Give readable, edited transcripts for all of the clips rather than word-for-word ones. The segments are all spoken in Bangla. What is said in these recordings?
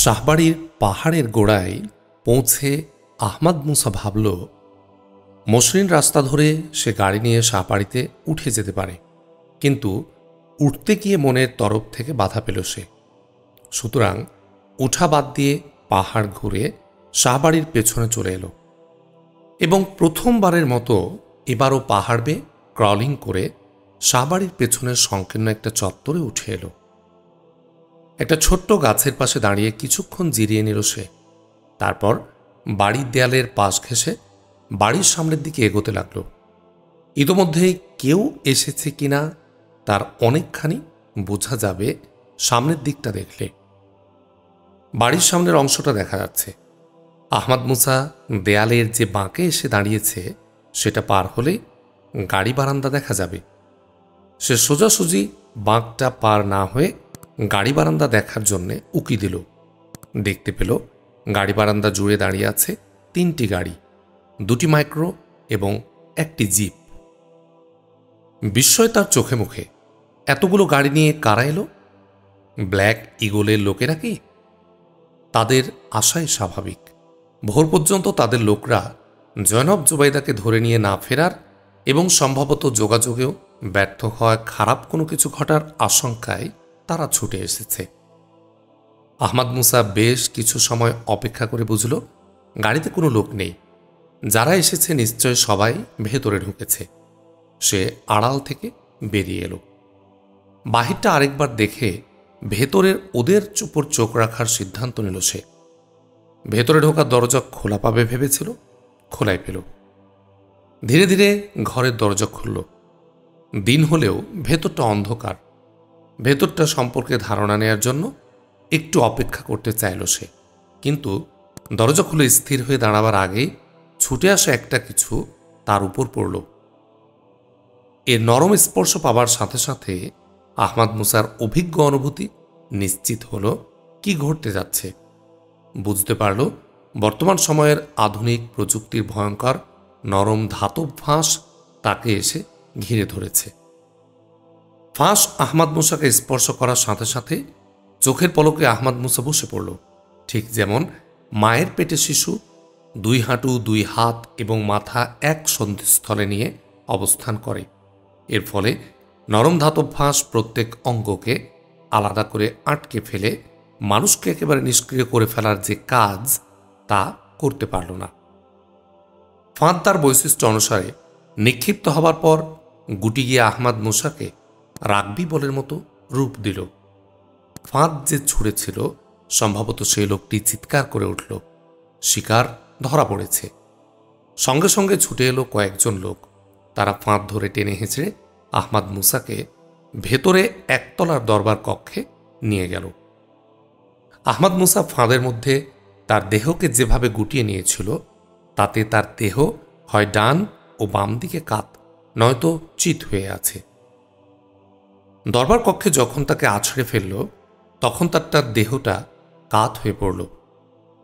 শাহবাড়ির পাহাড়ের গোড়ায় পৌঁছে আহমদ মুসা ভাবল, মসৃণ রাস্তা ধরে সে গাড়ি নিয়ে শাহবাড়িতে উঠে যেতে পারে, কিন্তু উঠতে গিয়ে মনের তরফ থেকে বাধা পেল সে। সুতরাং উঠা বাদ দিয়ে পাহাড় ঘুরে শাহবাড়ির পেছনে চলে এলো এবং প্রথমবারের মতো এবারও পাহাড় বেয়ে ক্রলিং করে শাহবাড়ির পেছনের সংকীর্ণ একটা চত্বরে উঠে এলো। একটা ছোট্ট গাছের পাশে দাঁড়িয়ে কিছুক্ষণ জিরিয়ে নিল সে। তারপর বাড়ির দেয়ালের পাশ ঘেঁষে বাড়ির সামনের দিকে এগোতে লাগল। ইতোমধ্যেই কেউ এসেছে কিনা তার অনেকখানি বোঝা যাবে সামনের দিকটা দেখলে। বাড়ির সামনের অংশটা দেখা যাচ্ছে। আহমদ মুসা দেয়ালের যে বাঁকে এসে দাঁড়িয়েছে সেটা পার হলে গাড়ি বারান্দা দেখা যাবে। সে সোজাসুজি বাঁকটা পার না হয়ে গাড়ি বারান্দা দেখার জন্যে উকি দিল। দেখতে পেল গাড়ি বারান্দা জুড়ে দাঁড়িয়ে আছে 3টি গাড়ি, 2টি মাইক্রো এবং 1টি জিপ। বিস্ময় তার চোখে মুখে। এতগুলো গাড়ি নিয়ে কারা এলো? ব্ল্যাক ইগলের লোকেরা কি? তাদের আশাই স্বাভাবিক। ভোর পর্যন্ত তাদের লোকরা জয়নব জুবাইদাকে ধরে নিয়ে না ফেরার এবং সম্ভবত যোগাযোগেও ব্যর্থ হওয়ায় খারাপ কোনো কিছু ঘটার আশঙ্কায় তারা ছুটে এসেছে। আহমদ মুসা বেশ কিছু সময় অপেক্ষা করে বুঝল গাড়িতে কোনো লোক নেই। যারা এসেছে নিশ্চয় সবাই ভেতরে ঢুকেছে। সে আড়াল থেকে বেরিয়ে এলো। বাহিরটা আরেকবার দেখে ভেতরের ওদের উপর চোখ রাখার সিদ্ধান্ত নিল সে। ভেতরে ঢোকার দরজা খোলা পাবে ভেবেছিল, খোলাই পেল। ধীরে ধীরে ঘরের দরজা খুলল। দিন হলেও ভেতরটা অন্ধকার। ভেতরটা সম্পর্কে ধারণা নেয়ার জন্য একটু অপেক্ষা করতে চাইল সে, কিন্তু দরজা খুলে স্থির হয়ে দাঁড়াবার আগেই ছুটে আসা একটা কিছু তার উপর পড়ল। এর নরম স্পর্শ পাবার সাথে সাথে আহমদ মুসার অভিজ্ঞ অনুভূতি নিশ্চিত হল কি ঘটতে যাচ্ছে। বুঝতে পারল বর্তমান সময়ের আধুনিক প্রযুক্তির ভয়ঙ্কর নরম ধাতব ফাঁস তাকে এসে ঘিরে ধরেছে। ফাঁস আহমদ মুসাকে স্পর্শ করার সাথে সাথে চোখের পলকে আহমদ মুসা বসে পড়ল, ঠিক যেমন মায়ের পেটে শিশু 2 হাঁটু 2 হাত এবং মাথা এক সন্ধিস্থলে নিয়ে অবস্থান করে। এর ফলে নরম ধাতব ফাঁস প্রত্যেক অঙ্গকে আলাদা করে আটকে ফেলে মানুষকে একেবারে নিষ্ক্রিয় করে ফেলার যে কাজ তা করতে পারল না। ফাঁদ তার বৈশিষ্ট্য অনুসারে নিক্ষিপ্ত হবার পর গুটি গিয়ে আহমদ মুসাকে রাগবি বলের মতো রূপ দিল। ফাঁদ যে ছুঁড়েছিল সম্ভবত সেই লোকটি চিৎকার করে উঠল, শিকার ধরা পড়েছে। সঙ্গে সঙ্গে ছুটে এলো কয়েকজন লোক। তারা ফাঁদ ধরে টেনে হেঁচড়ে আহমদ মুসাকে ভেতরে একতলার দরবার কক্ষে নিয়ে গেল। আহমদ মুসা ফাঁদের মধ্যে তার দেহকে যেভাবে গুটিয়ে নিয়েছিল তাতে তার দেহ হয় ডান ও বাম দিকে কাত, নয়তো চিত হয়ে আছে। দরবার কক্ষে যখন তাকে আছড়ে ফেলল তখন তার দেহটা কাত হয়ে পড়ল।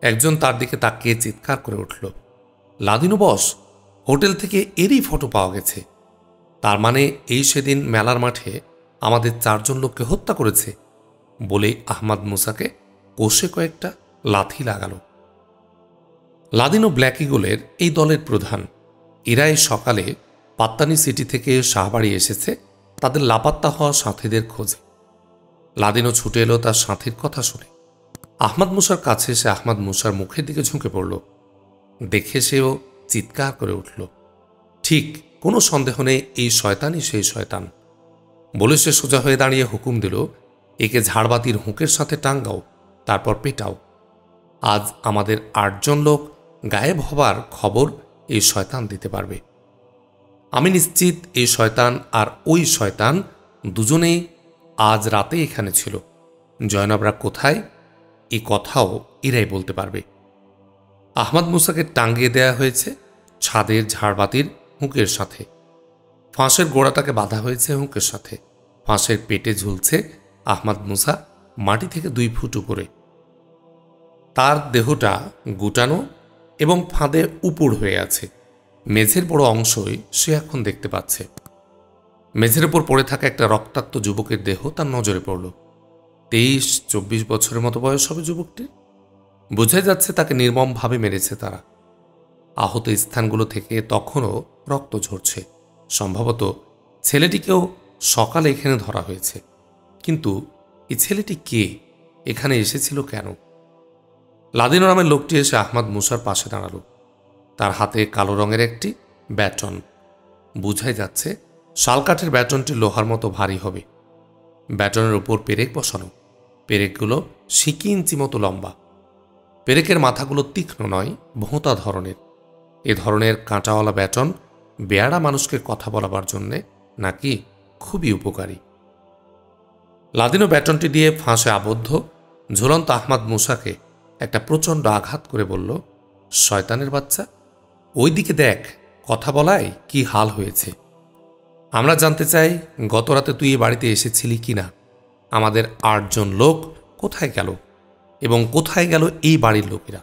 একজন তার দিকে তাকিয়ে চিৎকার করে উঠল, লাদিনু বস, হোটেল থেকে এরই ফটো পাওয়া গেছে। তার মানে এই সেদিন মেলার মাঠে আমাদের 4 জন লোককে হত্যা করেছে। বলেই আহমদ মুসাকে কষে কয়েকটা লাথি লাগালো। লাদিনো ব্ল্যাক ইগলের এই দলের প্রধান। এরা এই সকালে পাত্তানি সিটি থেকে শাহবাড়ি এসেছে তাদের লাপাত্তা হওয়া সাথীদের খোঁজে। লাদিনো ছুটে এলো তার সাথীর কথা শুনে। আহমদ মুসার কাছে এসে আহমদ মুসার মুখের দিকে ঝুঁকে পড়ল। দেখে সেও চিৎকার করে উঠল, ঠিক কোনো সন্দেহ নেই এই শয়তানই সেই শয়তান। বলে সে সোজা হয়ে দাঁড়িয়ে হুকুম দিল, একে ঝাড়বাতির হুঁকের সাথে টাঙ্গাও, তারপর পেটাও। আজ আমাদের 8 জন লোক গায়েব হবার খবর এই শয়তান দিতে পারবে। আমি নিশ্চিত এই শয়তান আর ওই শয়তান দুজনেই আজ রাতে এখানে ছিল। জয়নবরা কোথায় এই কথাও এরাই বলতে পারবে। আহমদ মুসাকে টাঙ্গিয়ে দেয়া হয়েছে ছাদের ঝাড়বাতির হুঁকের সাথে। ফাঁসের গোড়াটাকে বাঁধা হয়েছে হুঁকের সাথে। ফাঁসের পেটে ঝুলছে আহমদ মুসা মাটি থেকে 2 ফুট উপরে। তার দেহটা গুটানো এবং ফাঁদে উপুড় হয়ে আছে। মেঝের বড় অংশই সে এখন দেখতে পাচ্ছে। মেঝের উপর পড়ে থাকা একটা রক্তাক্ত যুবকের দেহ তার নজরে পড়ল। 23-24 বছরের মতো বয়স হবে যুবকটির। বোঝাই যাচ্ছে তাকে নির্মমভাবে মেরেছে তারা। আহত স্থানগুলো থেকে তখনও রক্ত ঝরছে। সম্ভবত ছেলেটিকেও সকালে এখানে ধরা হয়েছে। কিন্তু এই ছেলেটি কে, এখানে এসেছিল কেন? লাদিনো নামের লোকটি এসে আহমাদ মুসার পাশে দাঁড়ালো। তার হাতে কালো রঙের একটি ব্যাটন। বুঝাই যাচ্ছে শালকাঠের ব্যাটনটি লোহার মতো ভারী হবে। ব্যাটনের উপর পেরেক বসানো। পেরেকগুলো 6 ইঞ্চি মতো লম্বা। পেরেকের মাথাগুলো তীক্ষ্ণ নয়, ভোঁতা ধরনের। এ ধরনের কাঁটাওয়ালা ব্যাটন বেয়াড়া মানুষকে কথা বলাবার জন্যে নাকি খুবই উপকারী। লাদিনো ব্যাটনটি দিয়ে ফাঁসে আবদ্ধ ঝুলন্ত আহমাদ মুসাকে একটা প্রচণ্ড আঘাত করে বলল, শয়তানের বাচ্চা, ওই দিকে দেখ, কথা বলায় কি হাল হয়েছে। আমরা জানতে চাই গত রাতে তুই এ বাড়িতে এসেছিলি কিনা। আমাদের 8 জন লোক কোথায় গেল এবং কোথায় গেল এই বাড়ির লোকেরা?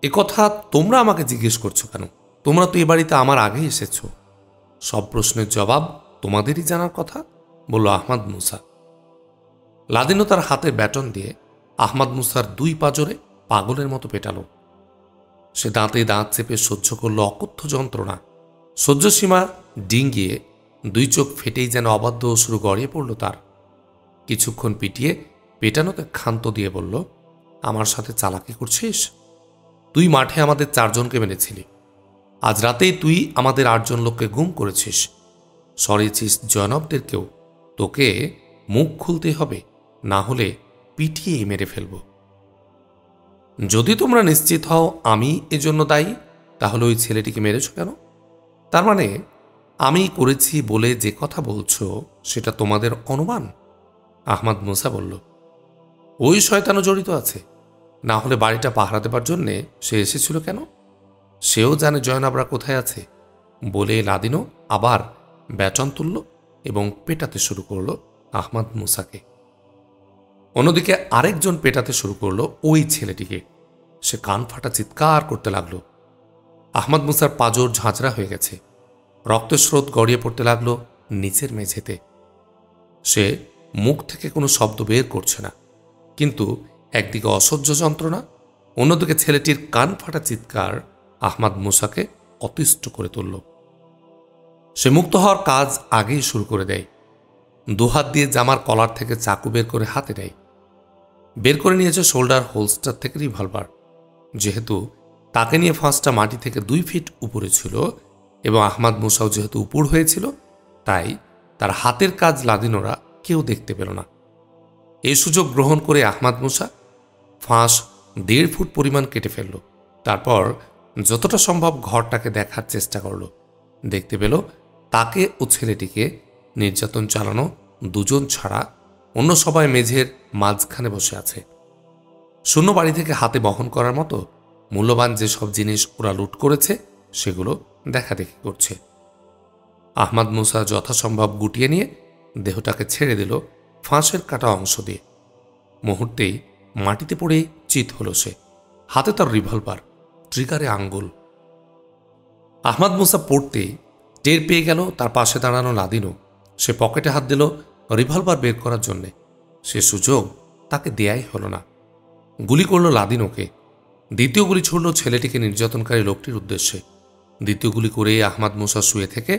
এ কথা তোমরা আমাকে জিজ্ঞেস করছো কেন? তোমরা তো এ বাড়িতে আমার আগে এসেছো। সব প্রশ্নের জবাব তোমাদেরই জানার কথা, বলল আহমাদ মুসা। লাদিনো তার হাতে ব্যাটন দিয়ে আহমাদ মুসার 2 পাজরে পাগলের মতো পেটালো। সে দাঁতে দাঁত চেপে সহ্য করল অকথ্য যন্ত্রণা। সহ্যসীমা ডিঙ্গিয়ে 2 চোখ ফেটেই যেন অবাধ্য অশ্রু গড়িয়ে পড়ল তার। কিছুক্ষণ পিটিয়ে পেটানোতে ক্ষান্ত দিয়ে বলল, আমার সাথে চালাকি করছিস? তুই মাঠে আমাদের 4 জনকে মেরেছিলি। আজ রাতেই তুই আমাদের 8 জন লোককে গুম করেছিস। সরিয়েছিস জয়নবদেরকেও। তোকে মুখ খুলতে হবে, না হলে পিটিয়ে মেরে ফেলব। যদি তোমরা নিশ্চিত হও আমি এজন্য দায়ী, তাহলে ওই ছেলেটিকে মেরেছ কেন? তার মানে আমি করেছি বলে যে কথা বলছো সেটা তোমাদের অনুমান? আহমাদ মুসা বলল, ওই শয়তানও জড়িত আছে, না হলে বাড়িটা পাহারা দেবার জন্যে সে এসেছিল কেন? সেও জানে জয়নাবরা কোথায় আছে। বলে লাদিনো আবার ব্যাটন তুলল এবং পেটাতে শুরু করল আহমাদ মুসাকে। অন্যদিকে আরেকজন পেটাতে শুরু করল ওই ছেলেটিকে। সে কান ফাটা চিৎকার করতে লাগলো। আহমাদ মুসার পাজর ঝাঁঝরা হয়ে গেছে। রক্তের স্রোত গড়িয়ে পড়তে লাগলো নিচের মেঝেতে। সে মুখ থেকে কোনো শব্দ বের করছে না, কিন্তু একদিকে অসহ্য যন্ত্রণা, অন্যদিকে ছেলেটির কান ফাটা চিৎকার আহমাদ মুসাকে অতিষ্ঠ করে তুলল। সে মুক্ত হওয়ার কাজ আগেই শুরু করে দেয়। 2 হাত দিয়ে জামার কলার থেকে চাকু বের করে হাতে নেয়। বের করে নিয়েছে শোল্ডার হোলস্টার থেকে রিভলভার। যেহেতু তাকে নিয়ে ফাঁসটা মাটি থেকে 2 ফিট উপরে ছিল এবং আহমাদ মুসাও যেহেতু উপুড় হয়েছিল, তাই তার হাতের কাজ লাদিনোরা কেউ দেখতে পেল না। এই সুযোগ গ্রহণ করে আহমাদ মুসা ফাঁস 1.5 ফুট পরিমাণ কেটে ফেলল। তারপর যতটা সম্ভব ঘরটাকে দেখার চেষ্টা করল। দেখতে পেল তাকে ও ছেলেটিকে নির্যাতন চালানো 2 জন ছাড়া অন্য সবাই মেঝের মাঝখানে বসে আছে। শূন্য বাড়ি থেকে হাতে বহন করার মতো মূল্যবান যেসব জিনিস ওরা লুট করেছে সেগুলো দেখাদেখি করছে। আহমাদ মুসা যথাসম্ভব গুটিয়ে নিয়ে দেহটাকে ছেড়ে দিল ফাঁসের কাটা অংশ দিয়ে। মুহূর্তেই মাটিতে পড়ে চিত হল সে। হাতে তার রিভলভার, ট্রিগারে আঙ্গুল। আহমাদ মুসা পড়তেই টের পেয়ে গেল তার পাশে দাঁড়ানো লাদিনো। সে পকেটে হাত দিল রিভলভার বের করার জন্যে। সে সুযোগ তাকে দেয়াই হল না। গুলি করল লাদিনোকে। দ্বিতীয় গুলি ছুড়ল ছেলেটিকে নির্যাতনকারী লোকটির উদ্দেশ্যে। দ্বিতীয় গুলি করে আহমাদ মুসা শুয়ে থেকে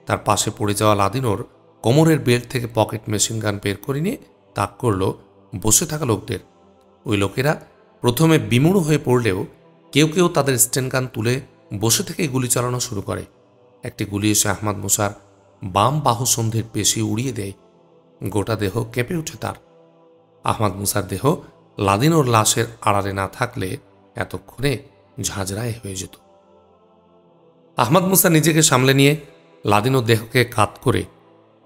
তার পাশে পড়ে যাওয়া লাদিনোর কোমরের বেল্ট থেকে পকেট মেশিন গান বের করে নিয়ে তাক করল বসে থাকা লোকদের। ওই লোকেরা প্রথমে বিমূঢ় হয়ে পড়লেও কেউ কেউ তাদের স্টেন গান তুলে বসে থেকেই গুলি চালানো শুরু করে। একটি গুলি এসে আহমাদ মুসার বাম বাহু সন্ধির পেশি উড়িয়ে দেয়। গোটা দেহ কেঁপে উঠে তার। আহমাদ মুসার দেহ লাদিনোর লাশের আড়ালে না থাকলে এতক্ষণে ঝাঁঝরায় হয়ে যেত। আহমাদ মুসা নিজেকে সামলে নিয়ে লাদিনোর দেহকে কাত করে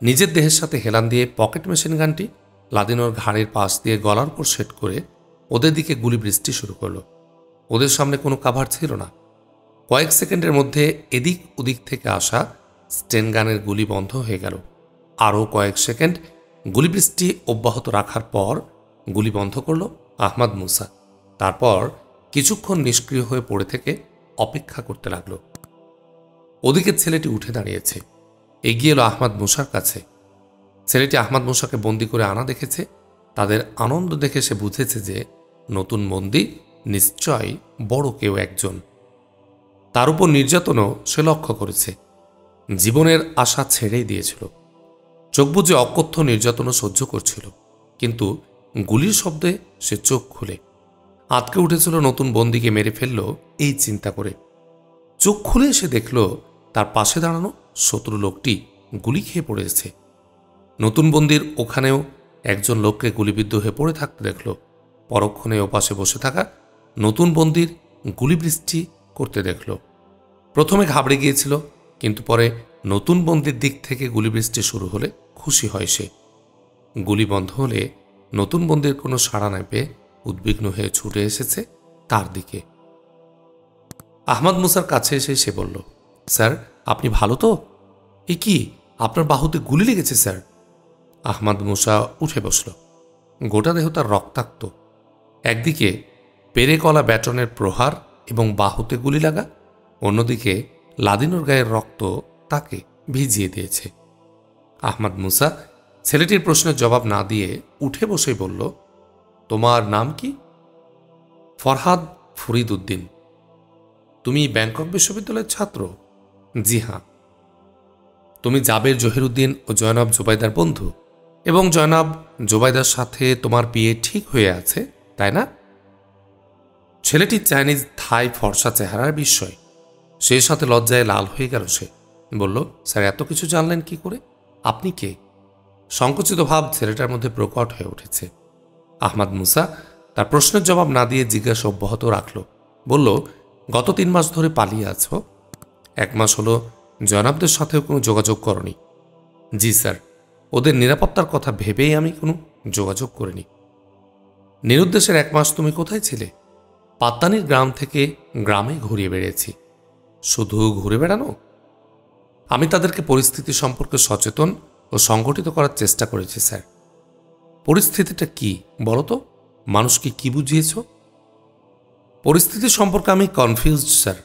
নিজের দেহের সাথে হেলান দিয়ে পকেট মেশিন গানটি লাদিনোর ঘাড়ের পাশ দিয়ে গলার উপর সেট করে ওদের দিকে গুলি বৃষ্টি শুরু করল। ওদের সামনে কোনো কাভার ছিল না। কয়েক সেকেন্ডের মধ্যে এদিক ওদিক থেকে আসা স্টেন গানের গুলি বন্ধ হয়ে গেল। আরও কয়েক সেকেন্ড গুলি বৃষ্টি অব্যাহত রাখার পর গুলি বন্ধ করল আহমাদ মুসা। তারপর কিছুক্ষণ নিষ্ক্রিয় হয়ে পড়ে থেকে অপেক্ষা করতে লাগল। ওদিকে ছেলেটি উঠে দাঁড়িয়েছে, এগিয়ে এলো আহমাদ মুসার কাছে। ছেলেটি আহমাদ মুসাকে বন্দি করে আনা দেখেছে। তাদের আনন্দ দেখে সে বুঝেছে যে নতুন বন্দী নিশ্চয় বড় কেউ একজন। তার উপর নির্যাতনও সে লক্ষ্য করেছে। জীবনের আশা ছেড়েই দিয়েছিল। চোখ বুজে অকথ্য নির্যাতনও সহ্য করছিল, কিন্তু গুলির শব্দে সে চোখ খুলে আটকে উঠেছিল নতুন বন্দীকে মেরে ফেলল এই চিন্তা করে। চোখ খুলে সে দেখল তার পাশে দাঁড়ানো শত্রু লোকটি গুলি খেয়ে পড়েছে। নতুন বন্দীর ওখানেও একজন লোককে গুলিবিদ্ধ হয়ে পড়ে থাকতে দেখল। পরক্ষণে ওপাশে বসে থাকা নতুন বন্দীর গুলিবৃষ্টি করতে দেখল। প্রথমে ঘাবড়ে গিয়েছিল, কিন্তু পরে নতুন বন্দীর দিক থেকে গুলিবৃষ্টি শুরু হলে খুশি হয় সে। গুলি বন্ধ হলে নতুন বন্দীর কোনো সাড়া না পেয়ে উদ্বিগ্ন হয়ে ছুটে এসেছে তার দিকে। আহমদ মুসার কাছে এসে সে বলল, স্যার আপনি ভালো তো? এ কি, আপনার বাহুতে গুলি লেগেছে স্যার? আহমদ মুসা উঠে বসল। গোটা দেহ তার রক্তাক্ত। একদিকে পেরে কলা ব্যাটনের প্রহার এবং বাহুতে গুলি লাগা, অন্যদিকে লাদিনুর গায়ের রক্ত তাকে ভিজিয়ে দিয়েছে। আহমদ মুসা ছেলেটির প্রশ্নের জবাব না দিয়ে উঠে বসেই বলল, তোমার নাম কি? ফরহাদ ফরিদ উদ্দিন। তুমি ব্যাংকক বিশ্ববিদ্যালয়ের ছাত্র? জি হ্যাঁ। তুমি জাবের জহিরুদ্দিন ও জয়নাব জোবাইদার বন্ধু, এবং জয়নাব জোবাইদার সাথে তোমার বিয়ে ঠিক হয়ে আছে, তাই না? ছেলেটির চাইনিজ থাই ফর্সা চেহারার বিস্ময়। সেই সাথে লজ্জায় লাল হয়ে গেল সে। বলল, স্যার এত কিছু জানলেন কি করে? আপনি কে? সংকুচিত ভাব ছেলেটার মধ্যে প্রকট হয়ে উঠেছে। আহমদ মুসা তার প্রশ্নের জবাব না দিয়ে জিজ্ঞাসা অব্যাহত রাখল। বলল, গত 3 মাস ধরে পালিয়ে আছো। 1 মাস হলো জনাবদের সাথেও কোনো যোগাযোগ করনি? জি স্যার, ওদের নিরাপত্তার কথা ভেবেই আমি কোনো যোগাযোগ করিনি। নিরুদ্দেশের 1 মাস তুমি কোথায় ছিলে? পাত্তানির গ্রাম থেকে গ্রামে ঘুরিয়ে বেড়েছি। শুধু ঘুরে বেড়ানো? আমি তাদেরকে পরিস্থিতি সম্পর্কে সচেতন ও সংগঠিত করার চেষ্টা করেছি স্যার। পরিস্থিতিটা কি বলো তো? মানুষকে কি বুঝিয়েছ? পরিস্থিতি সম্পর্কে আমি কনফিউজড স্যার।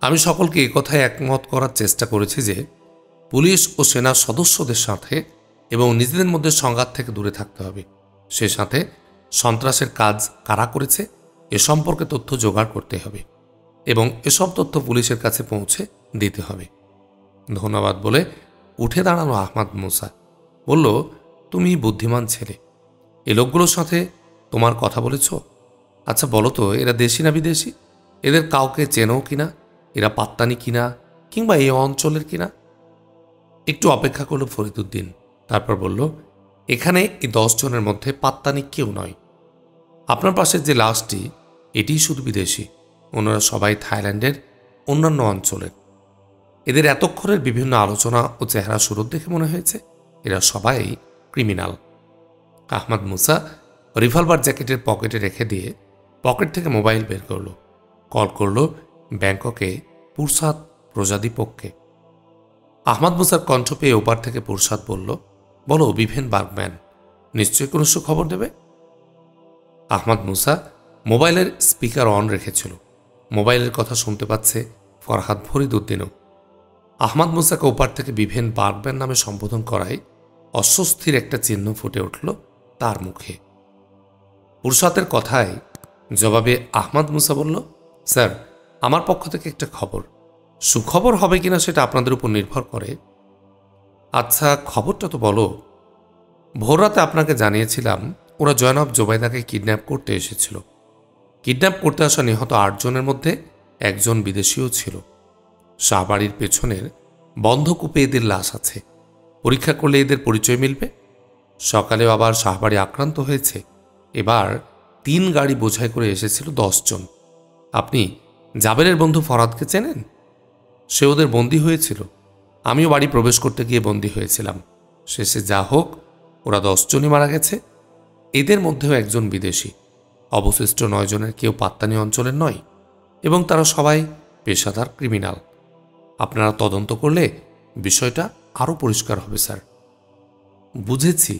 আমি সকলকে একথায় একমত করার চেষ্টা করেছি যে পুলিশ ও সেনা সদস্যদের সাথে এবং নিজেদের মধ্যে সংঘাত থেকে দূরে থাকতে হবে। সে সাথে সন্ত্রাসের কাজ কারা করেছে এ সম্পর্কে তথ্য জোগাড় করতে হবে এবং এসব তথ্য পুলিশের কাছে পৌঁছে দিতে হবে। ধন্যবাদ বলে উঠে দাঁড়ানো আহমদ মুসা বলল, তুমি বুদ্ধিমান ছেলে। এ লোকগুলোর সাথে তোমার কথা বলেছ? আচ্ছা বলো তো, এরা দেশি না বিদেশি? এদের কাউকে চেনো কিনা? এরা পাত্তানি কিনা, কিংবা এই অঞ্চলের কিনা? একটু অপেক্ষা করল ফরিদ উদ্দিন। তারপর বলল, এখানে এই 10 জনের মধ্যে পাত্তানি কেউ নয়। আপনার পাশের যে লাশটি, এটিই শুধু বিদেশি। ওনারা সবাই থাইল্যান্ডের অন্যান্য অঞ্চলের। এদের এতক্ষণের বিভিন্ন আলোচনা ও চেহারা সুরত দেখে মনে হয়েছে এরা সবাই ক্রিমিনাল। আহমদ মুসা রিভলভার জ্যাকেটের পকেটে রেখে দিয়ে পকেট থেকে মোবাইল বের করল। কল করল ব্যাংককে পুরসাদ প্রজাদীপককে। আহমদ মুসার কণ্ঠ পেয়ে ওপার থেকে পুরসাদ বলল, বলো বিভেন বার্গম্যান, নিশ্চয়ই কোনো সুখবর দেবে। আহমদ মুসা মোবাইলের স্পিকার অন রেখেছিল। মোবাইলের কথা শুনতে পাচ্ছে ফরহাদ ফরিদ উদ্দিনও। আহমদ মুসাকে ওপার থেকে বিভেন বার্গম্যান নামে সম্বোধন করায় অস্বস্তির একটা চিহ্ন ফুটে উঠল তার মুখে। পুরসাদের কথায় জবাবে আহমদ মুসা বলল, স্যার আমার পক্ষ থেকে একটা খবর। সুখবর হবে কিনা সেটা আপনাদের উপর নির্ভর করে। আচ্ছা খবরটা তো বলো। ভোররাতে আপনাকে জানিয়েছিলাম ওরা জয়নাব জোবাইদাকে কিডন্যাপ করতে এসেছিল। কিডন্যাপ করতে আসা নিহত 8 জনের মধ্যে একজন বিদেশিও ছিল। শাহবাড়ির পেছনের বন্ধকূপে এদের লাশ আছে। পরীক্ষা করলে এদের পরিচয় মিলবে। সকালেও আবার শাহবাড়ি আক্রান্ত হয়েছে। এবার 3 গাড়ি বোঝাই করে এসেছিল 10 জন। আপনি জাবেরের বন্ধু ফরহাদকে চেনেন? সে ওদের বন্দী হয়েছিল। আমিও বাড়ি প্রবেশ করতে গিয়ে বন্দী হয়েছিলাম। শেষে যা হোক, ওরা 10 জনই মারা গেছে। এদের মধ্যেও একজন বিদেশি। অবশিষ্ট 9 জনের কেউ পাত্তানি অঞ্চলের নয় এবং তারা সবাই পেশাদার ক্রিমিনাল। আপনারা তদন্ত করলে বিষয়টা আরও পরিষ্কার হবে স্যার। বুঝেছি।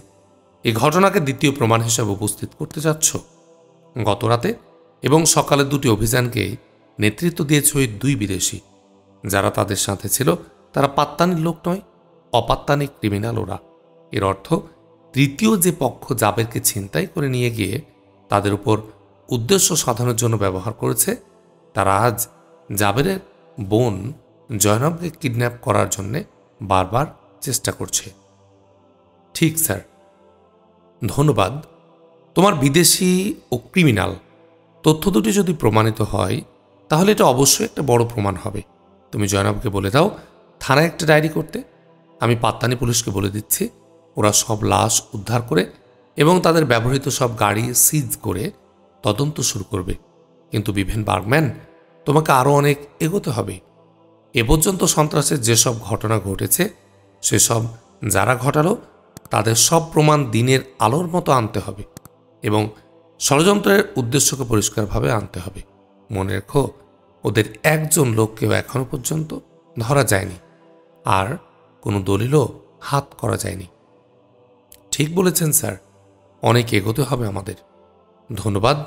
এই ঘটনাকে দ্বিতীয় প্রমাণ হিসাবে উপস্থিত করতে যাচ্ছ। গতরাতে এবং সকালে 2টি অভিযানকে নেতৃত্ব দিয়েছে ওই 2 বিদেশি। যারা তাদের সাথে ছিল তারা পাত্তানির লোক নয়, অপাত্তানি ক্রিমিনাল ওরা। এর অর্থ তৃতীয় যে পক্ষ জাবেরকে ছিনতাই করে নিয়ে গিয়ে তাদের উপর উদ্দেশ্য সাধনের জন্য ব্যবহার করেছে, তারা আজ জাবেরের বোন জয়নবকে কিডন্যাপ করার জন্য বারবার চেষ্টা করছে। ঠিক স্যার। ধন্যবাদ। তোমার বিদেশি ও ক্রিমিনাল তথ্য দুটি যদি প্রমাণিত হয় তাহলে এটা অবশ্যই একটা বড় প্রমাণ হবে। তুমি জয়নবকে বলে দাও থানায় একটা ডায়েরি করতে। আমি পাত্তানি পুলিশকে বলে দিচ্ছি, ওরা সব লাশ উদ্ধার করে এবং তাদের ব্যবহৃত সব গাড়ি সিজ করে তদন্ত শুরু করবে। কিন্তু বিভেন বার্গম্যান, তোমাকে আরও অনেক এগোতে হবে। এ পর্যন্ত সন্ত্রাসের যেসব ঘটনা ঘটেছে সেসব যারা ঘটালো তাদের সব প্রমাণ দিনের আলোর মতো আনতে হবে এবং ষড়যন্ত্রের উদ্দেশ্যকে পরিষ্কারভাবে আনতে হবে। মনে রেখো, ওদের একজন লোককেও এখনো পর্যন্ত ধরা যায়নি, আর কোনো দলিলও হাত করা যায়নি। ঠিক বলেছেন স্যার, অনেক এগোতে হবে আমাদের। ধন্যবাদ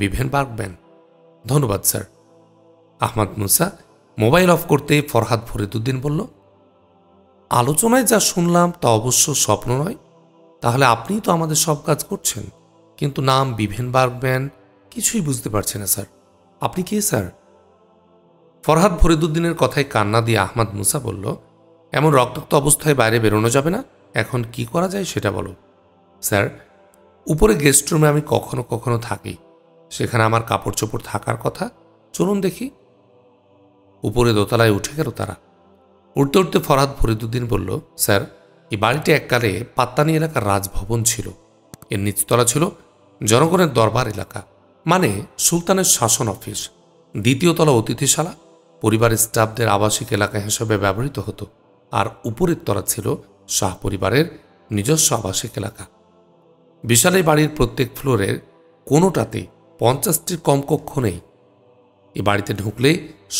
বিভেন বার্গম্যান। ধন্যবাদ স্যার। আহমদ মুসা মোবাইল অফ করতে ফরহাদ ফরিদুদ্দিন বলল, আলোচনায় যা শুনলাম তা অবশ্য স্বপ্ন নয়। তাহলে আপনিই তো আমাদের সব কাজ করছেন, কিন্তু নাম বিভেন বার্গম্যান কিছুই বুঝতে পারছে না স্যার। আপনি কে স্যার? ফরহাদ ফরিদুদ্দিনের কথায় কান্না দিয়ে আহমদ মুসা বলল, এমন রক্তাক্ত অবস্থায় বাইরে বেরোনো যাবে না। এখন কি করা যায় সেটা বলো। স্যার, উপরে গেস্ট রুমে আমি কখনো কখনো থাকি, সেখানে আমার কাপড় চোপড় থাকার কথা। চলুন দেখি। উপরে দোতলায় উঠে গেল তারা। উঠতে উঠতে ফরহাদ ফরিদুদ্দিন বলল, স্যার, এই বাড়িটি এককালে পাত্তানি এলাকার রাজভবন ছিল। এর নিচতলা ছিল জনগণের দরবার এলাকা, মানে সুলতানের শাসন অফিস। দ্বিতীয় তলা অতিথিশালা, পরিবারের স্টাফদের আবাসিক এলাকা হিসেবে ব্যবহৃত হতো। আর উপরের তলা ছিল শাহ পরিবারের নিজস্ব আবাসিক এলাকা। বিশাল এই বাড়ির প্রত্যেক ফ্লোরের কোনোটাতে 50টির কম কক্ষ নেই। এ বাড়িতে ঢুকলে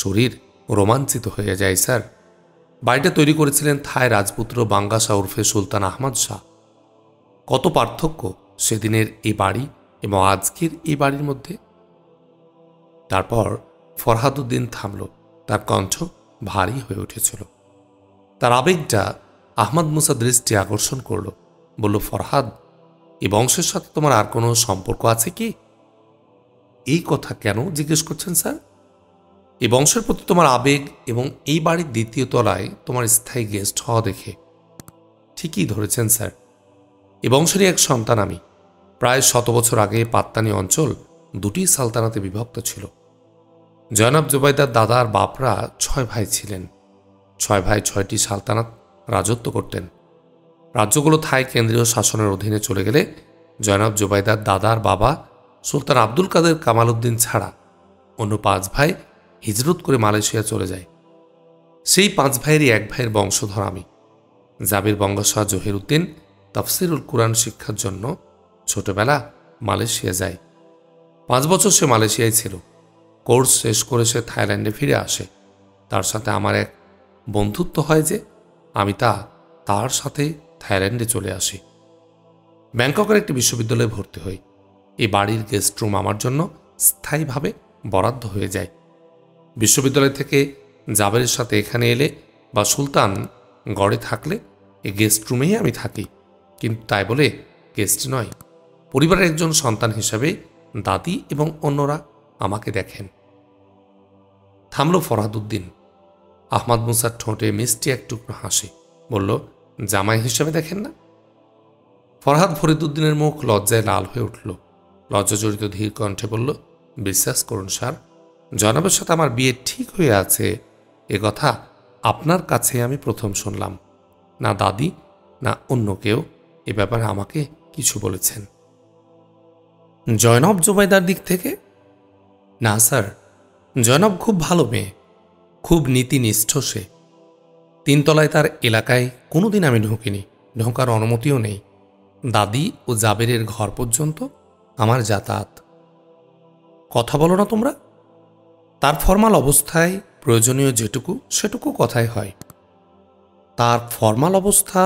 শরীর রোমাঞ্চিত হয়ে যায় স্যার। বাড়িটা তৈরি করেছিলেন থাই রাজপুত্র বাঙ্গা শাহ উর্ফে সুলতান আহমদ শাহ। কত পার্থক্য সেদিনের এই বাড়ি এবং আজকের এই বাড়ির মধ্যে। তারপর ফরহাদুদ্দিন থামল। তার কণ্ঠ ভারী হয়ে উঠেছিল। তার আবেগটা আহমদ মুসা দৃষ্টি আকর্ষণ করল। বলল, ফরহাদ, এই বংশের সাথে তোমার আর কোনো সম্পর্ক আছে কি? এই কথা কেন জিজ্ঞেস করছেন স্যার? এই বংশের প্রতি তোমার আবেগ এবং এই বাড়ির দ্বিতীয় তলায় তোমার স্থায়ী গেস্ট হওয়া দেখে। ঠিকই ধরেছেন স্যার, এ বংশেরই এক সন্তান আমি। প্রায় 100 বছর আগে পাত্তানি অঞ্চল দুটি সালতানাতে বিভক্ত ছিল। জয়নাব জুবাইদার দাদার বাপরা 6 ভাই ছিলেন। 6 ভাই 6টি সালতানাত রাজত্ব করতেন। রাজ্যগুলো থাই কেন্দ্রীয় শাসনের অধীনে চলে গেলে জয়নাব জুবাইদার দাদার বাবা সুলতান আব্দুল কাদের কামাল উদ্দিন ছাড়া অন্য 5 ভাই হিজরত করে মালয়েশিয়া চলে যায়। সেই 5 ভাইয়েরই এক ভাইয়ের বংশধর আমি। জাবির বঙ্গশাহ জহির উদ্দিন তাফসিরুল কুরআন শিক্ষার জন্য ছোটবেলা মালয়েশিয়া যায়। 5 বছর সে মালয়েশিয়ায় ছিল। কোর্স শেষ করে সে থাইল্যান্ডে ফিরে আসে। তার সাথে আমার এক বন্ধুত্ব হয় যে আমি তার সাথে থাইল্যান্ডে চলে আসি। ব্যাংককের একটি বিশ্ববিদ্যালয়ে ভর্তি হই। এই বাড়ির গেস্ট রুম আমার জন্য স্থায়ীভাবে বরাদ্দ হয়ে যায়। বিশ্ববিদ্যালয় থেকে জাবেরের সাথে এখানে এলে বা সুলতান গড়ে থাকলে এই গেস্ট রুমেই আমি থাকি। কিন্তু তাই বলে গেস্ট নয়, পরিবারের একজন সন্তান হিসাবে দাদি এবং অন্যরা আমাকে দেখেন। থামল ফরহাদুদ্দিন। আহমদ মুসার ঠোঁটে মিষ্টি এক টুকরো হাসি। বলল, জামাই হিসেবে দেখেন না? ফরহাদ ফরিদুদ্দিনের মুখ লজ্জায় লাল হয়ে উঠল। লজ্জাজড়িত ধীর কণ্ঠে বলল, বিশ্বাস করুন স্যার, জনাবের সাথে আমার বিয়ে ঠিক হয়ে আছে এ কথা আপনার কাছে আমি প্রথম শুনলাম। না দাদি না অন্য কেউ এ ব্যাপারে আমাকে কিছু বলেছেন। জয়নব জুবাইদার দিক থেকে? না স্যার, জয়নব খুব ভালো মেয়ে, খুব নীতিনিষ্ঠ সে। 3 তলায় তার এলাকায় কোনোদিন আমি ঢুকিনি, ঢোকার অনুমতিও নেই। দাদি ও জাবেরের ঘর পর্যন্ত আমার যাতায়াত। কথা বলো না তোমরা? তার ফরমাল অবস্থায় প্রয়োজনীয় যেটুকু সেটুকু কথাই হয়। তার ফরমাল অবস্থা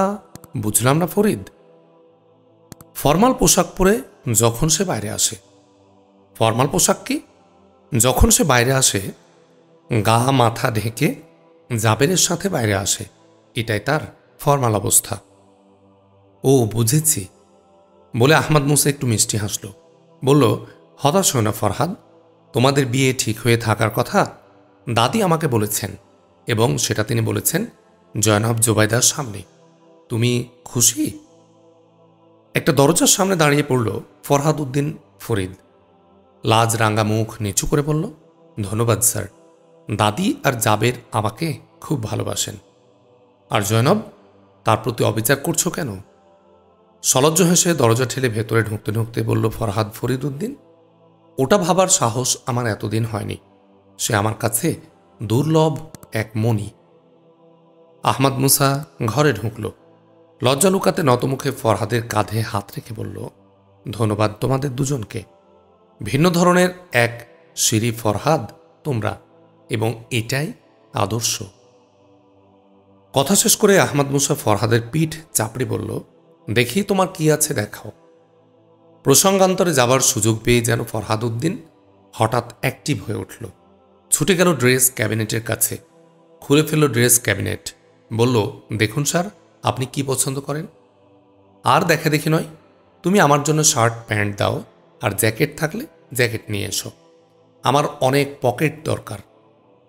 বুঝলাম না ফরিদ। ফরমাল পোশাক পরে যখন সে বাইরে আসে। ফরমাল পোশাক কি? যখন সে বাইরে আসে গা মাথা ঢেকে জাবেরের সাথে বাইরে আসে, এটাই তার ফরমাল অবস্থা। ও বুঝেছি বলে আহমদ মুসা একটু মিষ্টি হাসল। বলল, হতাশ হও না ফরহাদ, তোমাদের বিয়ে ঠিক হয়ে থাকার কথা দাদি আমাকে বলেছেন, এবং সেটা তিনি বলেছেন জয়নব জোবাইদার সামনে। তুমি খুশি? একটা দরজার সামনে দাঁড়িয়ে পড়ল ফরহাদ উদ্দিন ফরিদ। লাজ রাঙ্গা মুখ নিচু করে বলল, ধন্যবাদ স্যার। দাদি আর জাবের আমাকে খুব ভালোবাসেন। আর জয়নব, তার প্রতি অবিচার করছো কেন? সলজ্জ হেসে দরজা ঠেলে ভেতরে ঢুকতে ঢুকতে বলল ফরহাদ ফরিদ উদ্দিন, ওটা ভাবার সাহস আমার এতদিন হয়নি। সে আমার কাছে দুর্লভ এক মণি। আহমদ মুসা ঘরে ঢুকল। লজ্জা লুকাতে নতমুখে ফরহাদের কাঁধে হাত রেখে বলল, ধন্যবাদ তোমাদের দুজনকে। ভিন্ন ধরনের এক সিঁড়ি ফরহাদ তোমরা, এবং এটাই আদর্শ। কথা শেষ করে আহমদ মুসা ফরহাদের পিঠ চাপড়ে বলল, দেখি তোমার কি আছে দেখাও। প্রসঙ্গান্তরে যাবার সুযোগ পেয়ে যেন ফরহাদ উদ্দিন হঠাৎ অ্যাক্টিভ হয়ে উঠল। ছুটে গেল ড্রেস ক্যাবিনেটের কাছে, খুলে ফেলল ড্রেস ক্যাবিনেট। বলল, দেখুন স্যার, আপনি কি পছন্দ করেন? আর দেখা দেখি নয়, তুমি আমার জন্য শার্ট প্যান্ট দাও, আর জ্যাকেট থাকলে জ্যাকেট নিয়ে এসো। আমার অনেক পকেট দরকার।